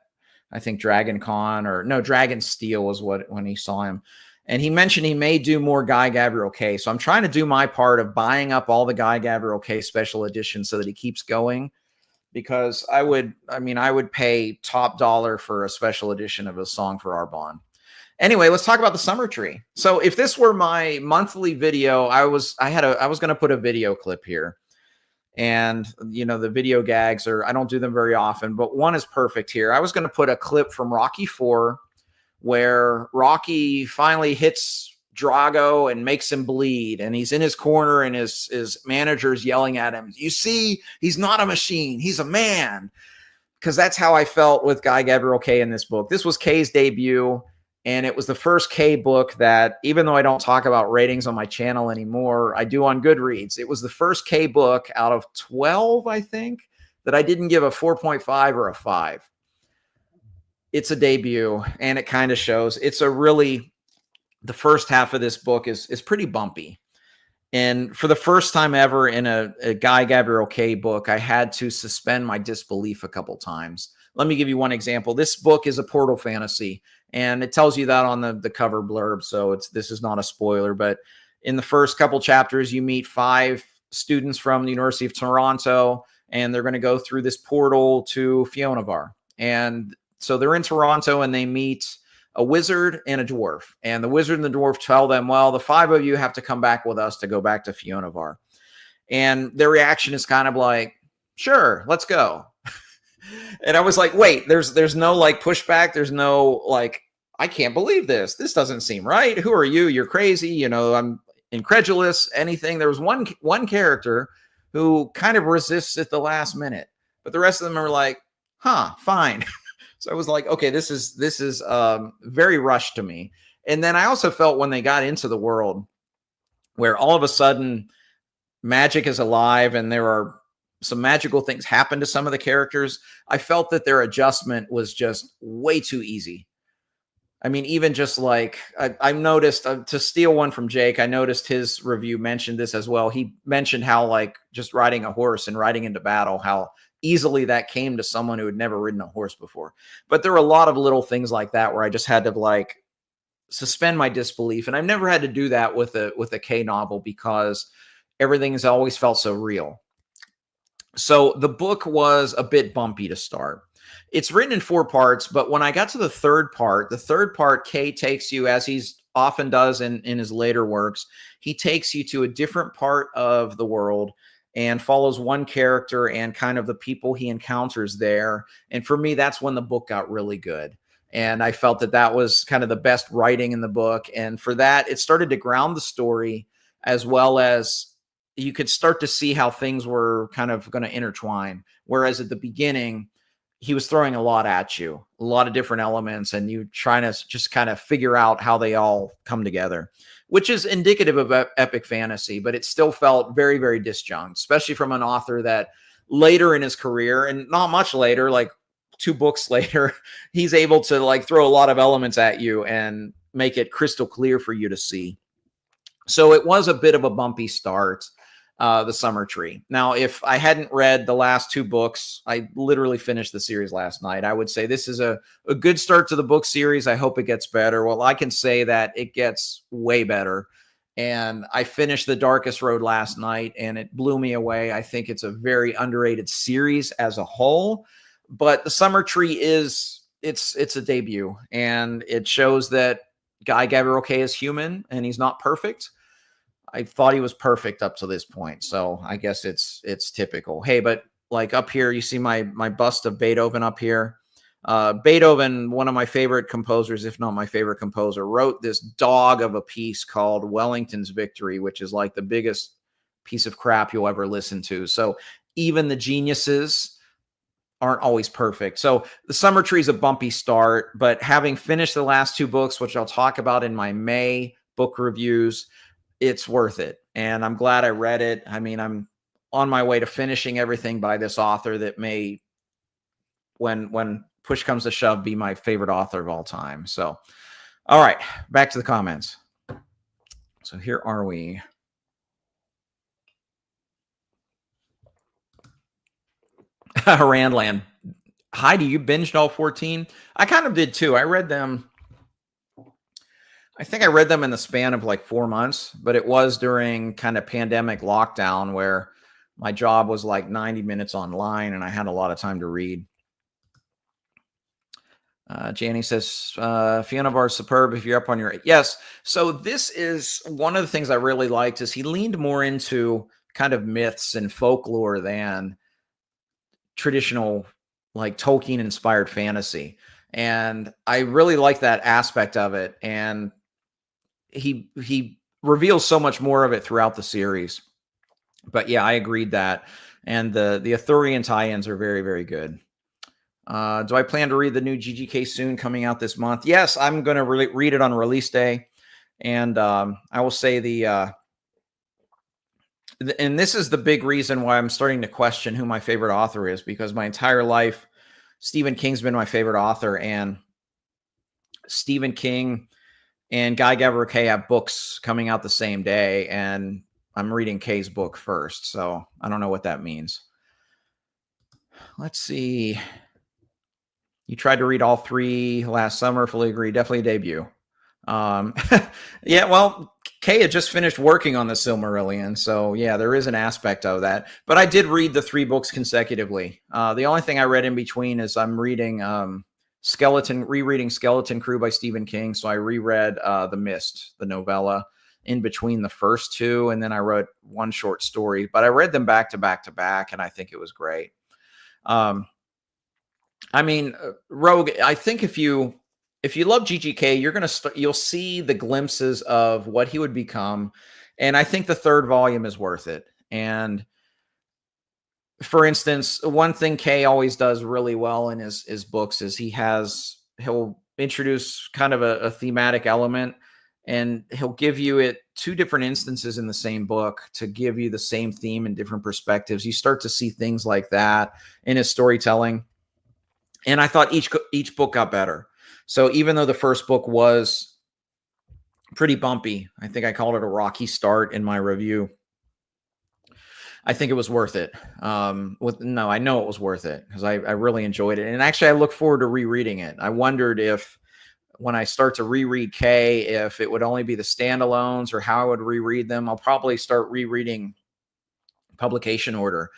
S1: I think, Dragon Con, or no, Dragon Steel was when he saw him. And he mentioned he may do more Guy Gavriel Kay. So I'm trying to do my part of buying up all the Guy Gavriel Kay special editions so that he keeps going, because I would pay top dollar for a special edition of A Song for Arbonne. Anyway, let's talk about The Summer Tree. So if this were my monthly video, I was going to put a video clip here. And, the video gags I don't do them very often, but one is perfect here. I was going to put a clip from Rocky IV where Rocky finally hits Drago and makes him bleed. And he's in his corner and his manager's yelling at him, "You see, he's not a machine. He's a man." Because that's how I felt with Guy Gavriel Kay in this book. This was Kay's debut. And it was the first Kay book that, even though I don't talk about ratings on my channel anymore, I do on Goodreads. It was the first Kay book out of 12, I think, that I didn't give a 4.5 or a 5. It's a debut, and it kind of shows. The first half of this book is pretty bumpy. And for the first time ever in a Guy Gavriel Kay book, I had to suspend my disbelief a couple times. Let me give you one example. This book is a portal fantasy, and it tells you that on the cover blurb, so this is not a spoiler. But in the first couple chapters, you meet 5 students from the University of Toronto, and they're going to go through this portal to Fiona Bar. And so they're in Toronto, and they meet a wizard and a dwarf. And the wizard and the dwarf tell them, well, the 5 of you have to come back with us to go back to Fiona Bar. And their reaction is kind of like, sure, let's go. And I was like, wait, there's no like pushback. There's no like, I can't believe this. This doesn't seem right. Who are you? You're crazy. I'm incredulous. Anything. There was one character who kind of resists at the last minute, but the rest of them are like, huh, fine. So I was like, okay, this is very rushed to me. And then I also felt when they got into the world where all of a sudden magic is alive and there are some magical things happen to some of the characters, I felt that their adjustment was just way too easy. I mean, even just like I noticed, to steal one from Jake, I noticed his review mentioned this as well. He mentioned how like just riding a horse and riding into battle, how easily that came to someone who had never ridden a horse before. But there were a lot of little things like that where I just had to like suspend my disbelief. And I've never had to do that with a Kay novel because everything has always felt so real. So the book was a bit bumpy to start. It's written in 4 parts, but when I got to the third part, Kay takes you, as he's often does in his later works, he takes you to a different part of the world and follows one character and kind of the people he encounters there. And for me, that's when the book got really good. And I felt that that was kind of the best writing in the book. And for that, it started to ground the story, as well as you could start to see how things were kind of going to intertwine. Whereas at the beginning, he was throwing a lot at you, a lot of different elements, and you trying to just kind of figure out how they all come together, which is indicative of epic fantasy, but it still felt very, very disjunct, especially from an author that later in his career, and not much later, like 2 books later, he's able to like throw a lot of elements at you and make it crystal clear for you to see. So it was a bit of a bumpy start, The Summer Tree. Now, if I hadn't read the last 2 books, I literally finished the series last night, I would say this is a good start to the book series. I hope it gets better. Well, I can say that it gets way better. And I finished The Darkest Road last night, and it blew me away. I think it's a very underrated series as a whole. But The Summer Tree it's a debut, and it shows that Guy Gavriel Kay is human, and he's not perfect. I thought he was perfect up to this point, so I guess it's typical. Hey, but like up here, you see my bust of Beethoven up here. Beethoven, one of my favorite composers, if not my favorite composer, wrote this dog of a piece called Wellington's Victory, which is like the biggest piece of crap you'll ever listen to. So even the geniuses aren't always perfect. So The Summer Tree is a bumpy start, but having finished the last 2 books, which I'll talk about in my May book reviews, it's worth it. And I'm glad I read it. I mean, I'm on my way to finishing everything by this author that may, when push comes to shove, be my favorite author of all time. So, all right, back to the comments. So here are we. Randland. Heidi, you binged all 14? I kind of did too. I read them. I think I read them in the span of like 4 months, but it was during kind of pandemic lockdown where my job was like 90 minutes online and I had a lot of time to read. Janie says, Fiona Var superb if you're up on your... Yes. So this is one of the things I really liked is he leaned more into kind of myths and folklore than traditional like Tolkien inspired fantasy. And I really like that aspect of it. And he reveals so much more of it throughout the series. But yeah, I agreed that. And the Arthurian tie-ins are very, very good. Do I plan to read the new GGK soon, coming out this month? Yes, I'm going to read it on release day. And I will say and this is the big reason why I'm starting to question who my favorite author is, because my entire life, Stephen King's been my favorite author, and Stephen King and Guy Gavriel Kay have books coming out the same day, and I'm reading Kay's book first, so I don't know what that means. Let's see. You tried to read all 3 last summer. Fully agree. Definitely a debut. Yeah, well, Kay had just finished working on the Silmarillion, so yeah, there is an aspect of that. But I did read the 3 books consecutively. The only thing I read in between is I'm reading rereading Skeleton Crew by Stephen King. So I reread The Mist, the novella, in between the first 2, and then I wrote one short story. But I read them back to back to back, and I think it was great. I mean, Rogue, I think if you love GGK, you'll see the glimpses of what he would become. And I think the 3rd volume is worth it. And for instance, one thing Kay always does really well in his books is he'll introduce kind of a thematic element, and he'll give you it 2 different instances in the same book to give you the same theme in different perspectives. You start to see things like that in his storytelling. And I thought each book got better. So even though the first book was pretty bumpy, I think I called it a rocky start in my review, I think it was worth it. I know it was worth it because I really enjoyed it. And actually, I look forward to rereading it. I wondered if when I start to reread Kay, if it would only be the standalones or how I would reread them. I'll probably start rereading Publication Order.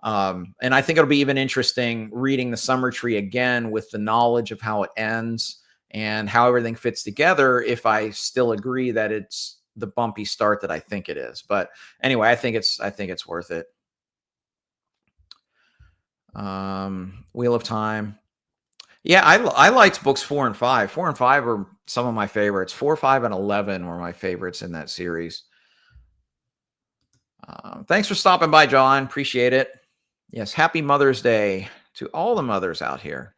S1: And I think it'll be even interesting reading the Summer Tree again with the knowledge of how it ends and how everything fits together, if I still agree that it's the bumpy start that I think it is. But anyway, I think it's worth it. Wheel of Time. Yeah, I liked books 4 and 5. 4 and 5 are some of my favorites. 4, 5, and 11 were my favorites in that series. Thanks for stopping by, John. Appreciate it. Yes, happy Mother's Day to all the mothers out here.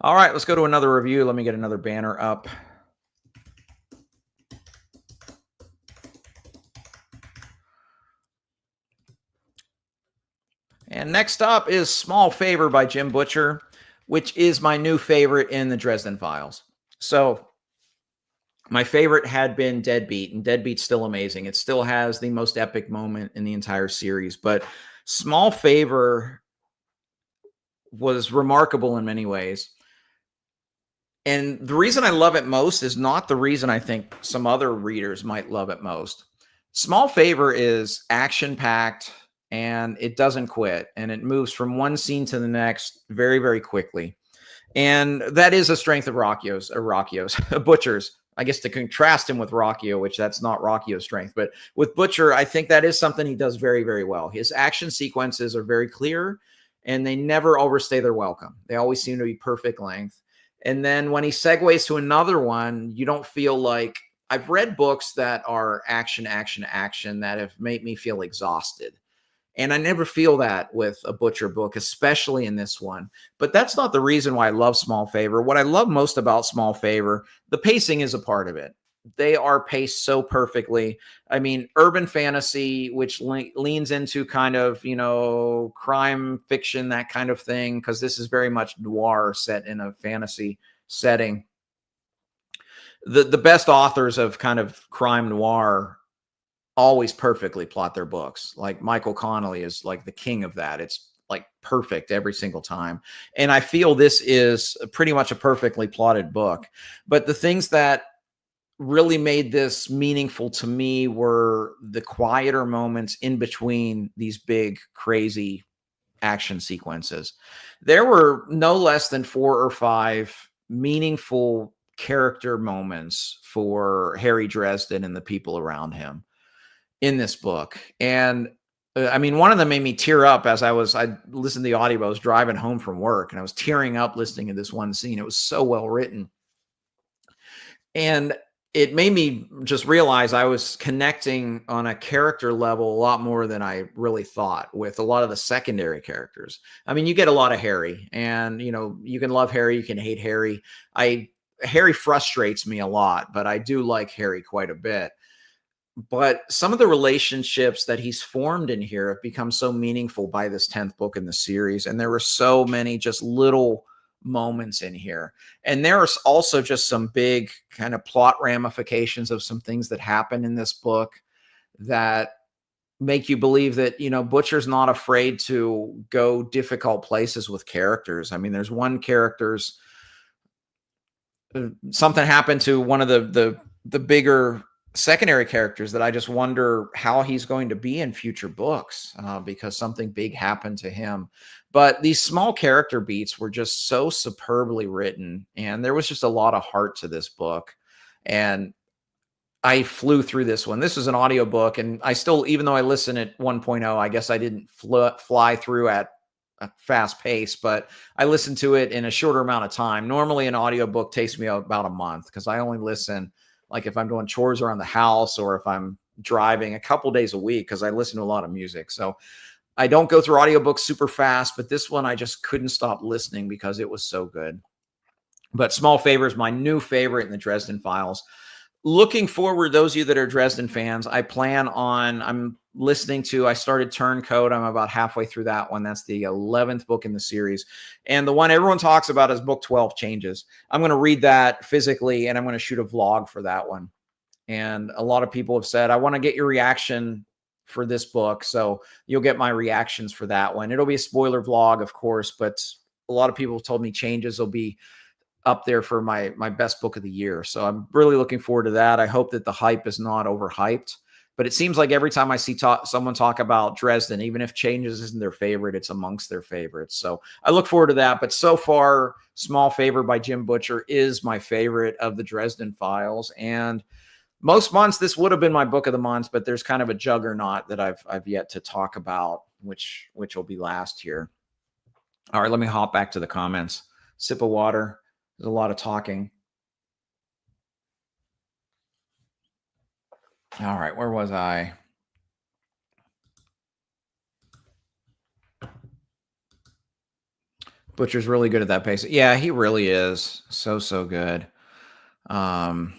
S1: All right, let's go to another review. Let me get another banner up. And next up is Small Favor by Jim Butcher, which is my new favorite in the Dresden Files. So my favorite had been Deadbeat, and Deadbeat's still amazing. It still has the most epic moment in the entire series. But Small Favor was remarkable in many ways. And the reason I love it most is not the reason I think some other readers might love it most. Small Favor is action-packed, and it doesn't quit, and it moves from one scene to the next very, very quickly. And that is a strength of Butcher's. I guess to contrast him with Rockio, which that's not Rockio's strength, but with Butcher, I think that is something he does very, very well. His action sequences are very clear, and they never overstay their welcome. They always seem to be perfect length. And then when he segues to another one, you don't feel like I've read books that are action, action, action that have made me feel exhausted. And I never feel that with a Butcher book, especially in this one. But that's not the reason why I love Small Favor. What I love most about Small Favor, the pacing is a part of it. They are paced so perfectly. I mean, urban fantasy, which leans into kind of, crime fiction, that kind of thing, because this is very much noir set in a fantasy setting. The best authors of kind of crime noir always perfectly plot their books. Like Michael Connelly is like the king of that. It's like perfect every single time. And I feel this is pretty much a perfectly plotted book. But the things that really made this meaningful to me were the quieter moments in between these big, crazy action sequences. There were no less than 4 or 5 meaningful character moments for Harry Dresden and the people around him in this book. And I mean, one of them made me tear up as I listened to the audio. I was driving home from work and I was tearing up listening to this one scene. It was so well written. And it made me just realize I was connecting on a character level a lot more than I really thought with a lot of the secondary characters. I mean, you get a lot of Harry, and you can love Harry, you can hate Harry. Harry frustrates me a lot, but I do like Harry quite a bit. But some of the relationships that he's formed in here have become so meaningful by this 10th book in the series. And there were so many just little moments in here. And there's also just some big kind of plot ramifications of some things that happen in this book that make you believe that, Butcher's not afraid to go difficult places with characters. I mean, there's one character's something happened to one of the bigger secondary characters that I just wonder how he's going to be in future books because something big happened to him. But these small character beats were just so superbly written, and there was just a lot of heart to this book. And I flew through this one. This was an audiobook, and I still, even though I listen at 1.0, I guess I didn't fly through at a fast pace, but I listened to it in a shorter amount of time. Normally an audiobook takes me about a month because I only listen like if I'm doing chores around the house or if I'm driving a couple days a week because I listen to a lot of music. So I don't go through audiobooks super fast, but this one I just couldn't stop listening because it was so good. But Small Favor is my new favorite in the Dresden Files. Looking forward, those of you that are Dresden fans, I started Turncoat. I'm about halfway through that one. That's the 11th book in the series. And the one everyone talks about is book 12, Changes. I'm going to read that physically, and I'm going to shoot a vlog for that one. And a lot of people have said, I want to get your reaction for this book. So you'll get my reactions for that one. It'll be a spoiler vlog, of course, but a lot of people told me Changes will be up there for my best book of the year. So I'm really looking forward to that. I hope that the hype is not overhyped, But it seems like every time I see someone talk about Dresden, even if Changes isn't their favorite, it's amongst their favorites. So I look forward to that. But so far, Small Favor by Jim Butcher is my favorite of the Dresden Files. And most months, this would have been my book of the month, but there's kind of a juggernaut that I've yet to talk about, which will be last here. All right, let me hop back to the comments. Sip of water. There's a lot of talking. All right, where was I? Butcher's really good at that pace. Yeah, he really is. So good. Oh,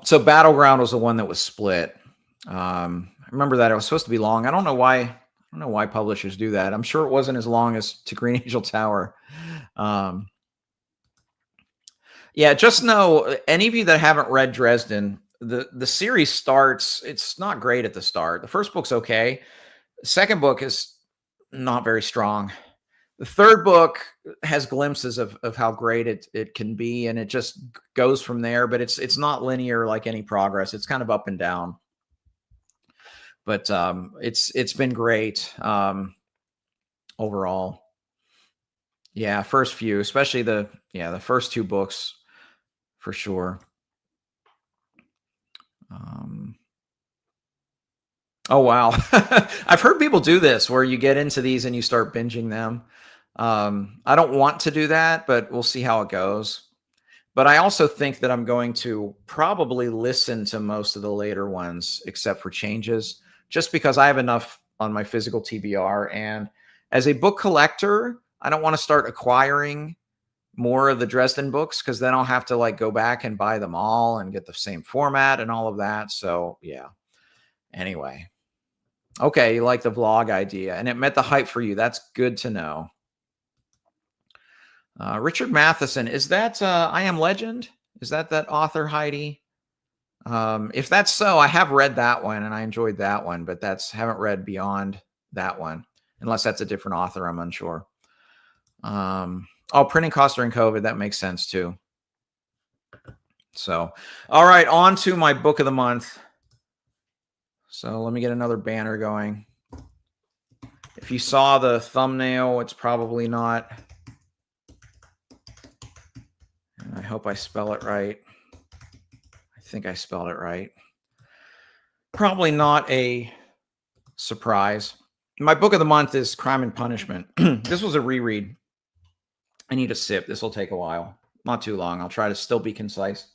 S1: so Battleground was the one that was split. I remember that it was supposed to be long. I don't know why publishers do that. I'm sure it wasn't as long as To Green Angel Tower. Yeah, just know, any of you that haven't read Dresden, the series starts, it's not great at the start. The first book's okay. The second book is not very strong. The third book has glimpses of how great it can be, and it just goes from there, but it's not linear like any progress. It's kind of up and down. But it's been great overall. Yeah, first few, especially the first two books for sure. Oh, wow. I've heard people do this where you get into these and you start binging them. I don't want to do that, but we'll see how it goes. But I also think that I'm going to probably listen to most of the later ones, except for Changes, just because I have enough on my physical TBR. And as a book collector, I don't want to start acquiring more of the Dresden books, because then I'll have to like go back and buy them all and get the same format and all of that. So yeah. Anyway. Okay, you like the vlog idea, and it met the hype for you. That's good to know. Richard Matheson, is that I Am Legend? Is that author, Heidi? If that's so, I have read that one, and I enjoyed that one, but haven't read beyond that one, unless that's a different author. I'm unsure. Printing costs during COVID. That makes sense too. So, all right, on to my book of the month. So let me get another banner going. If you saw the thumbnail, it's probably not. And I hope I spell it right. I think I spelled it right. Probably not a surprise. My book of the month is Crime and Punishment. This was a reread. I need a sip. This will take a while. Not too long. I'll try to still be concise.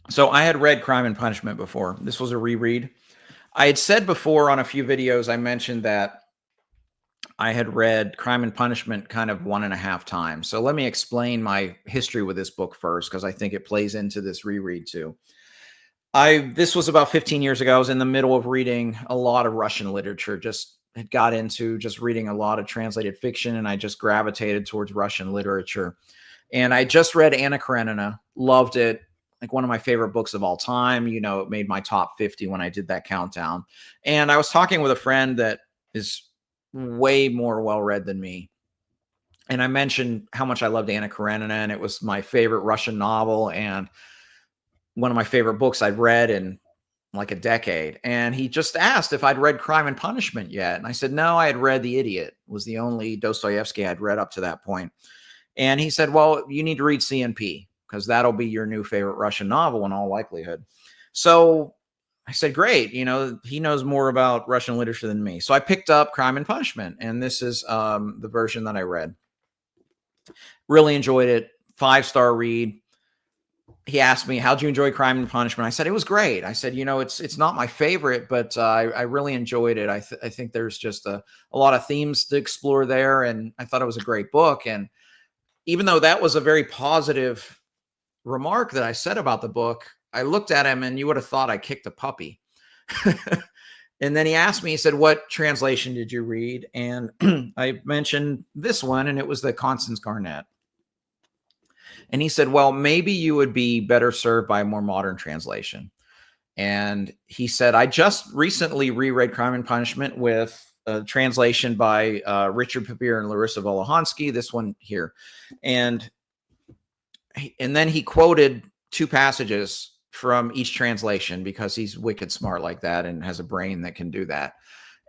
S1: So I had read Crime and Punishment before. This was a reread. I had said before on a few videos, I mentioned that I had read Crime and Punishment kind of 1.5 times. So let me explain my history with this book first, because I think it plays into this reread too. This was about 15 years ago. I was in the middle of reading a lot of Russian literature, just had got into just reading a lot of translated fiction, and I just gravitated towards Russian literature. And I just read Anna Karenina, loved it. Like one of my favorite books of all time. You know, it made my top 50 when I did that countdown. And I was talking with a friend that is way more well-read than me. And I mentioned how much I loved Anna Karenina, and it was my favorite Russian novel and one of my favorite books I'd read in like a decade. And he just asked if I'd read Crime and Punishment yet. And I said, no, I had read The Idiot. It was the only Dostoevsky I'd read up to that point. And he said, well, you need to read CNP, because that'll be your new favorite Russian novel in all likelihood. So I said, great. You know, he knows more about Russian literature than me. So I picked up Crime and Punishment, and this is the version that I read. Really enjoyed it. 5-star read. He asked me, how'd you enjoy Crime and Punishment? I said, it was great. I said, you know, it's not my favorite, but I really enjoyed it. I think there's just a lot of themes to explore there, and I thought it was a great book. And even though that was a very positive remark that I said about the book, I looked at him and you would have thought I kicked a puppy. And then he asked me, he said, what translation did you read? And I mentioned this one, and it was the Constance Garnett. And he said, well, maybe you would be better served by a more modern translation. And he said, I just recently reread Crime and Punishment with a translation by Richard Papier and Larissa Volohansky, this one here. And then he quoted two passages from each translation because he's wicked smart like that and has a brain that can do that,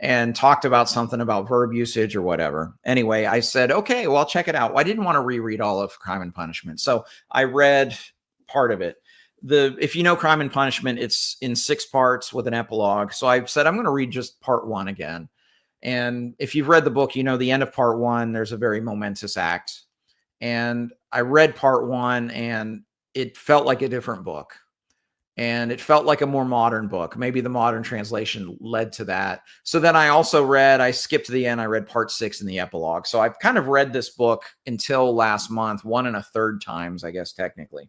S1: and talked about something about verb usage or whatever. Anyway, I said, okay, well, I'll check it out. Well, I didn't want to reread all of Crime and Punishment. So I read part of it. If you know Crime and Punishment, it's in 6 parts with an epilogue. So I said, I'm going to read just part 1 again. And if you've read the book, you know the end of part 1, there's a very momentous act. And I read part 1 and it felt like a different book. And it felt like a more modern book. Maybe the modern translation led to that. So then I skipped to the end. I read part 6 in the epilogue. So I've kind of read this book until last month, 1 1/3 times, I guess, technically.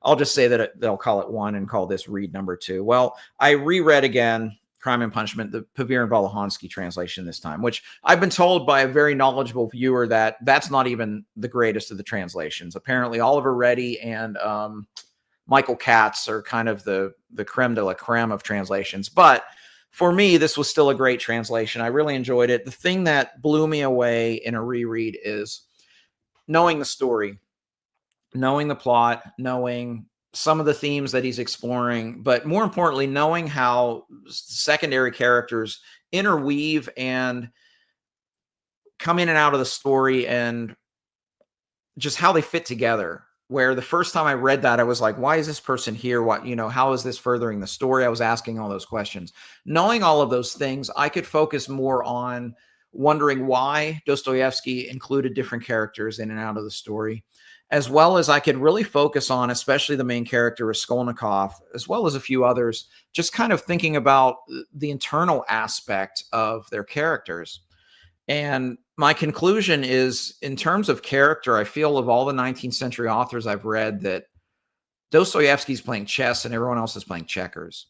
S1: I'll just say that they'll call it 1 and call this read number 2. Well, I reread again Crime and Punishment, the Pevere and Volokhonsky translation this time, which I've been told by a very knowledgeable viewer that that's not even the greatest of the translations. Apparently, Oliver Reddy and Michael Katz are kind of the creme de la creme of translations. But for me, this was still a great translation. I really enjoyed it. The thing that blew me away in a reread is knowing the story, knowing the plot, knowing some of the themes that he's exploring, but more importantly, knowing how secondary characters interweave and come in and out of the story and just how they fit together. Where the first time I read that, I was like, why is this person here? What, how is this furthering the story? I was asking all those questions. Knowing all of those things, I could focus more on wondering why Dostoevsky included different characters in and out of the story, as well as I could really focus on, especially the main character, Raskolnikov, as well as a few others, just kind of thinking about the internal aspect of their characters. And my conclusion is, in terms of character, I feel of all the 19th century authors I've read that Dostoevsky's playing chess and everyone else is playing checkers,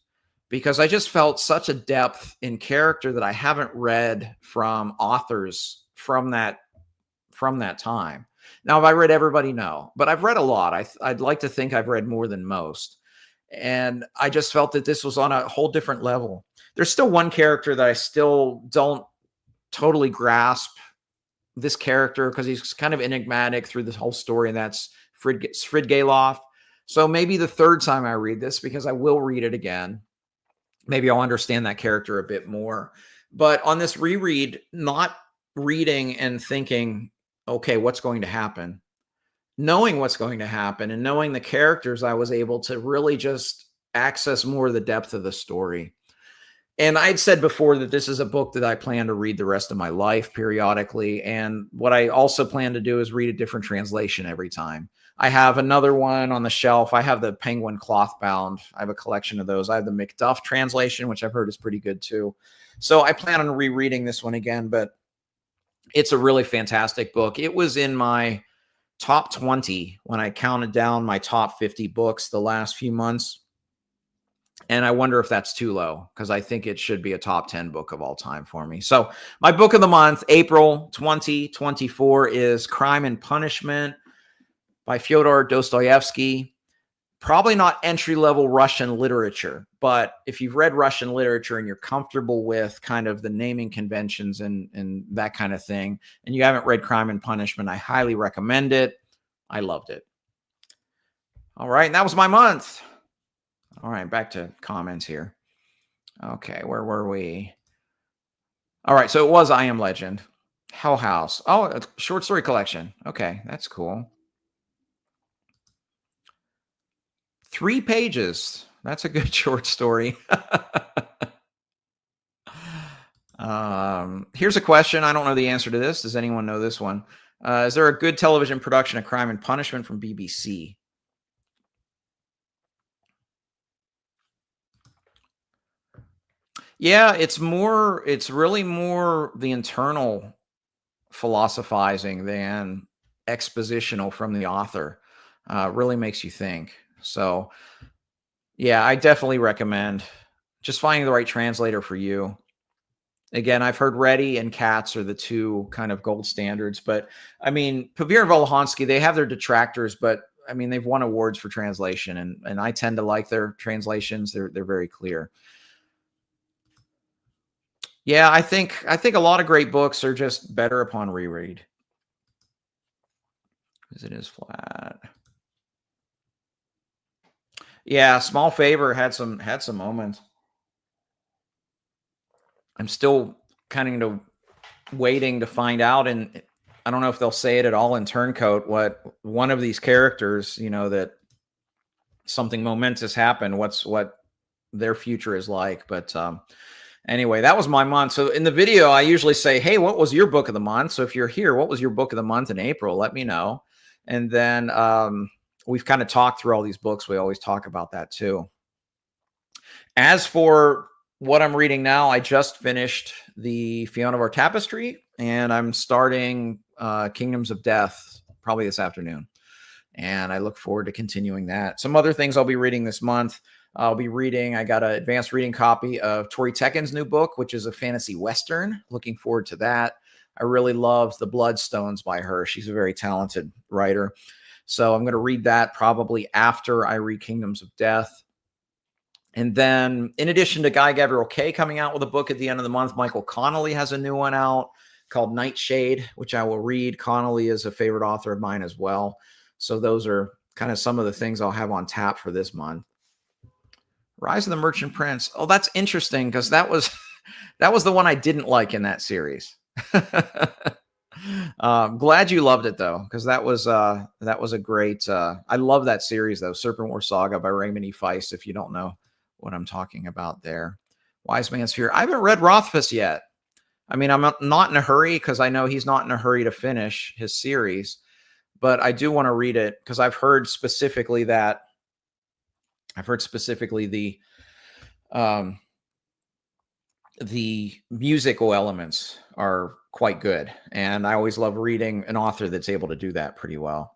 S1: because I just felt such a depth in character that I haven't read from authors from that time. Now, have I read everybody? No, but I've read a lot. I'd like to think I've read more than most. And I just felt that this was on a whole different level. There's still one character that I still don't totally grasp this character because he's kind of enigmatic through this whole story, and that's Svidrigailov. So maybe the third time I read this, because I will read it again, maybe I'll understand that character a bit more. But on this reread, not reading and thinking, okay, what's going to happen? Knowing what's going to happen and knowing the characters, I was able to really just access more of the depth of the story. And I'd said before that this is a book that I plan to read the rest of my life periodically. And what I also plan to do is read a different translation every time. I have another one on the shelf. I have the Penguin cloth bound. I have a collection of those. I have the Macduff translation, which I've heard is pretty good too. So I plan on rereading this one again, but it's a really fantastic book. It was in my top 20 when I counted down my top 50 books the last few months. And I wonder if that's too low, because I think it should be a top 10 book of all time for me. So my book of the month, April 2024, is Crime and Punishment by Fyodor Dostoevsky. Probably not entry-level Russian literature, but if you've read Russian literature and you're comfortable with kind of the naming conventions and that kind of thing, and you haven't read Crime and Punishment, I highly recommend it. I loved it. All right, and that was my month. All right, back to comments here. Okay, where were we? All right, so it was I Am Legend. Hell House. Oh, a short story collection. Okay, that's cool. 3 pages. That's a good short story. Here's a question. I don't know the answer to this. Does anyone know this one? Is there a good television production of Crime and Punishment from BBC? Yeah, it's really more the internal philosophizing than expositional from the author. Really makes you think. So, yeah, I definitely recommend just finding the right translator for you. Again, I've heard Reddy and Katz are the two kind of gold standards, but I mean, Pevere and Volokhonsky, they have their detractors, but I mean, they've won awards for translation, and I tend to like their translations. They're very clear. Yeah, I think a lot of great books are just better upon reread. Because it is flat. Yeah, Small Favor had some moments. I'm still kind of waiting to find out, and I don't know if they'll say it at all in Turncoat, what one of these characters, that something momentous happened, what their future is like. But anyway, that was my month. So in the video, I usually say, hey, what was your book of the month? So if you're here, what was your book of the month in April? Let me know. And then we've kind of talked through all these books. We always talk about that too. As for what I'm reading now, I just finished the Fiona of Our Tapestry, and I'm starting Kingdoms of Death probably this afternoon. And I look forward to continuing that. Some other things I'll be reading this month. I got an advanced reading copy of Tori Tekken's new book, which is a fantasy Western. Looking forward to that. I really love The Bloodstones by her. She's a very talented writer. So I'm going to read that probably after I read Kingdoms of Death. And then in addition to Guy Gabriel Kay coming out with a book at the end of the month, Michael Connelly has a new one out called Nightshade, which I will read. Connelly is a favorite author of mine as well. So those are kind of some of the things I'll have on tap for this month. Rise of the Merchant Prince. Oh, that's interesting because that was the one I didn't like in that series. Glad you loved it though, because that was a great. I love that series though, Serpent War Saga by Raymond E. Feist. If you don't know what I'm talking about there, Wise Man's Fear. I haven't read Rothfuss yet. I mean, I'm not in a hurry because I know he's not in a hurry to finish his series, but I do want to read it because I've heard specifically the musical elements are quite good. And I always love reading an author that's able to do that pretty well.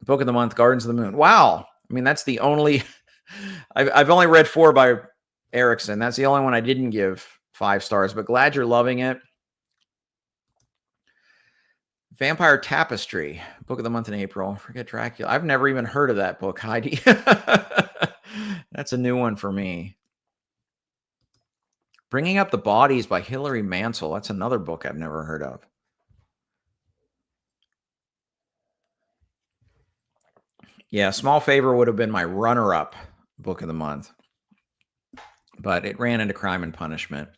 S1: Book of the month, Gardens of the Moon. Wow. I mean, that's the only, I've only read 4 by Erickson. That's the only one I didn't give 5 stars, but glad you're loving it. Vampire Tapestry, book of the month in April. Forget Dracula. I've never even heard of that book, Heidi. That's a new one for me. Bringing Up the Bodies by Hilary Mantel. That's another book I've never heard of. Yeah, Small Favor would have been my runner-up book of the month, but it ran into Crime and Punishment.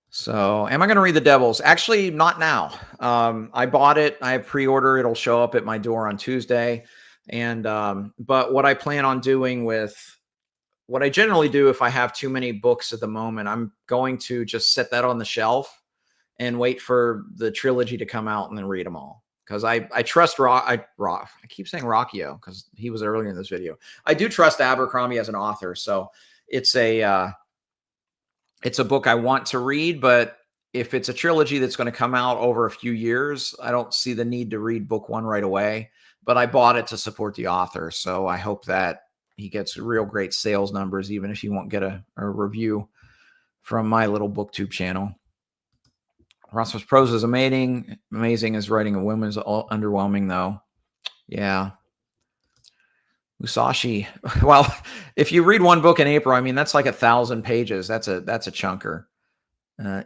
S1: So am I going to read The Devils? Actually, not now. I bought it. I have pre-order. It'll show up at my door on Tuesday. And but what I plan on doing what I generally do if I have too many books at the moment, I'm going to just set that on the shelf and wait for the trilogy to come out and then read them all. Because I trust I keep saying Rockio because he was earlier in this video. I do trust Abercrombie as an author. So it's a book I want to read, but if it's a trilogy that's going to come out over a few years, I don't see the need to read book 1 right away. But I bought it to support the author. So I hope that he gets real great sales numbers, even if you won't get a review from my little booktube channel. Rothfuss prose is amazing. Amazing as writing a woman's underwhelming, though. Yeah. Musashi. Well, if you read one book in April, I mean, that's like 1,000 pages. That's a chunker.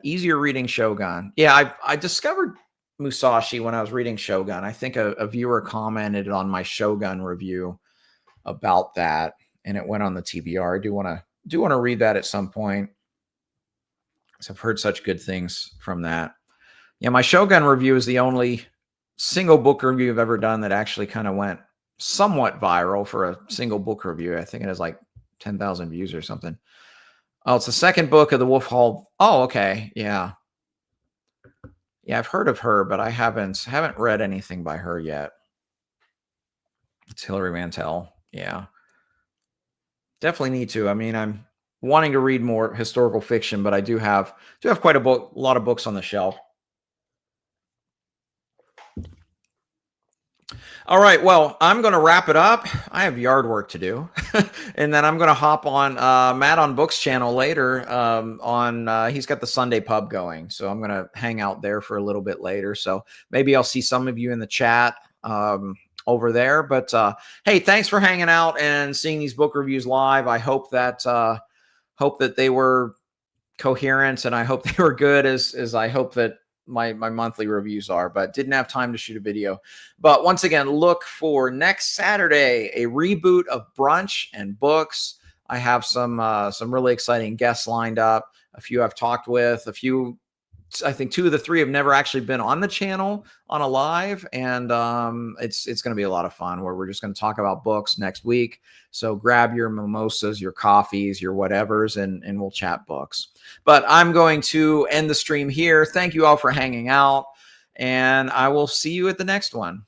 S1: Easier reading Shogun. Yeah, I discovered Musashi when I was reading Shogun. I think a viewer commented on my Shogun review about that, and it went on the TBR. I do want to read that at some point, because I've heard such good things from that. Yeah, my Shogun review is the only single book review I've ever done that actually kind of went somewhat viral for a single book review. I think it has like 10,000 views or something. Oh, it's the second book of the Wolf Hall. Oh, okay. Yeah. Yeah, I've heard of her, but I haven't read anything by her yet. It's Hilary Mantel. Yeah. Definitely need to. I mean, I'm wanting to read more historical fiction, but I do have quite a lot of books on the shelf. All right, well, I'm going to wrap it up. I have yard work to do. And then I'm going to hop on Matt on Books channel later he's got the Sunday pub going. So I'm going to hang out there for a little bit later. So maybe I'll see some of you in the chat over there. But hey, thanks for hanging out and seeing these book reviews live. I hope that they were coherent, and I hope they were good as I hope that my monthly reviews are, but didn't have time to shoot a video. But once again, look for next Saturday, a reboot of Brunch and Books. I have some really exciting guests lined up. A few I've talked with, a few, I think two of the three have never actually been on the channel on a live, and it's going to be a lot of fun where we're just going to talk about books next week. So grab your mimosas, your coffees, your whatevers, and we'll chat books. But I'm going to end the stream here. Thank you all for hanging out, and I will see you at the next one.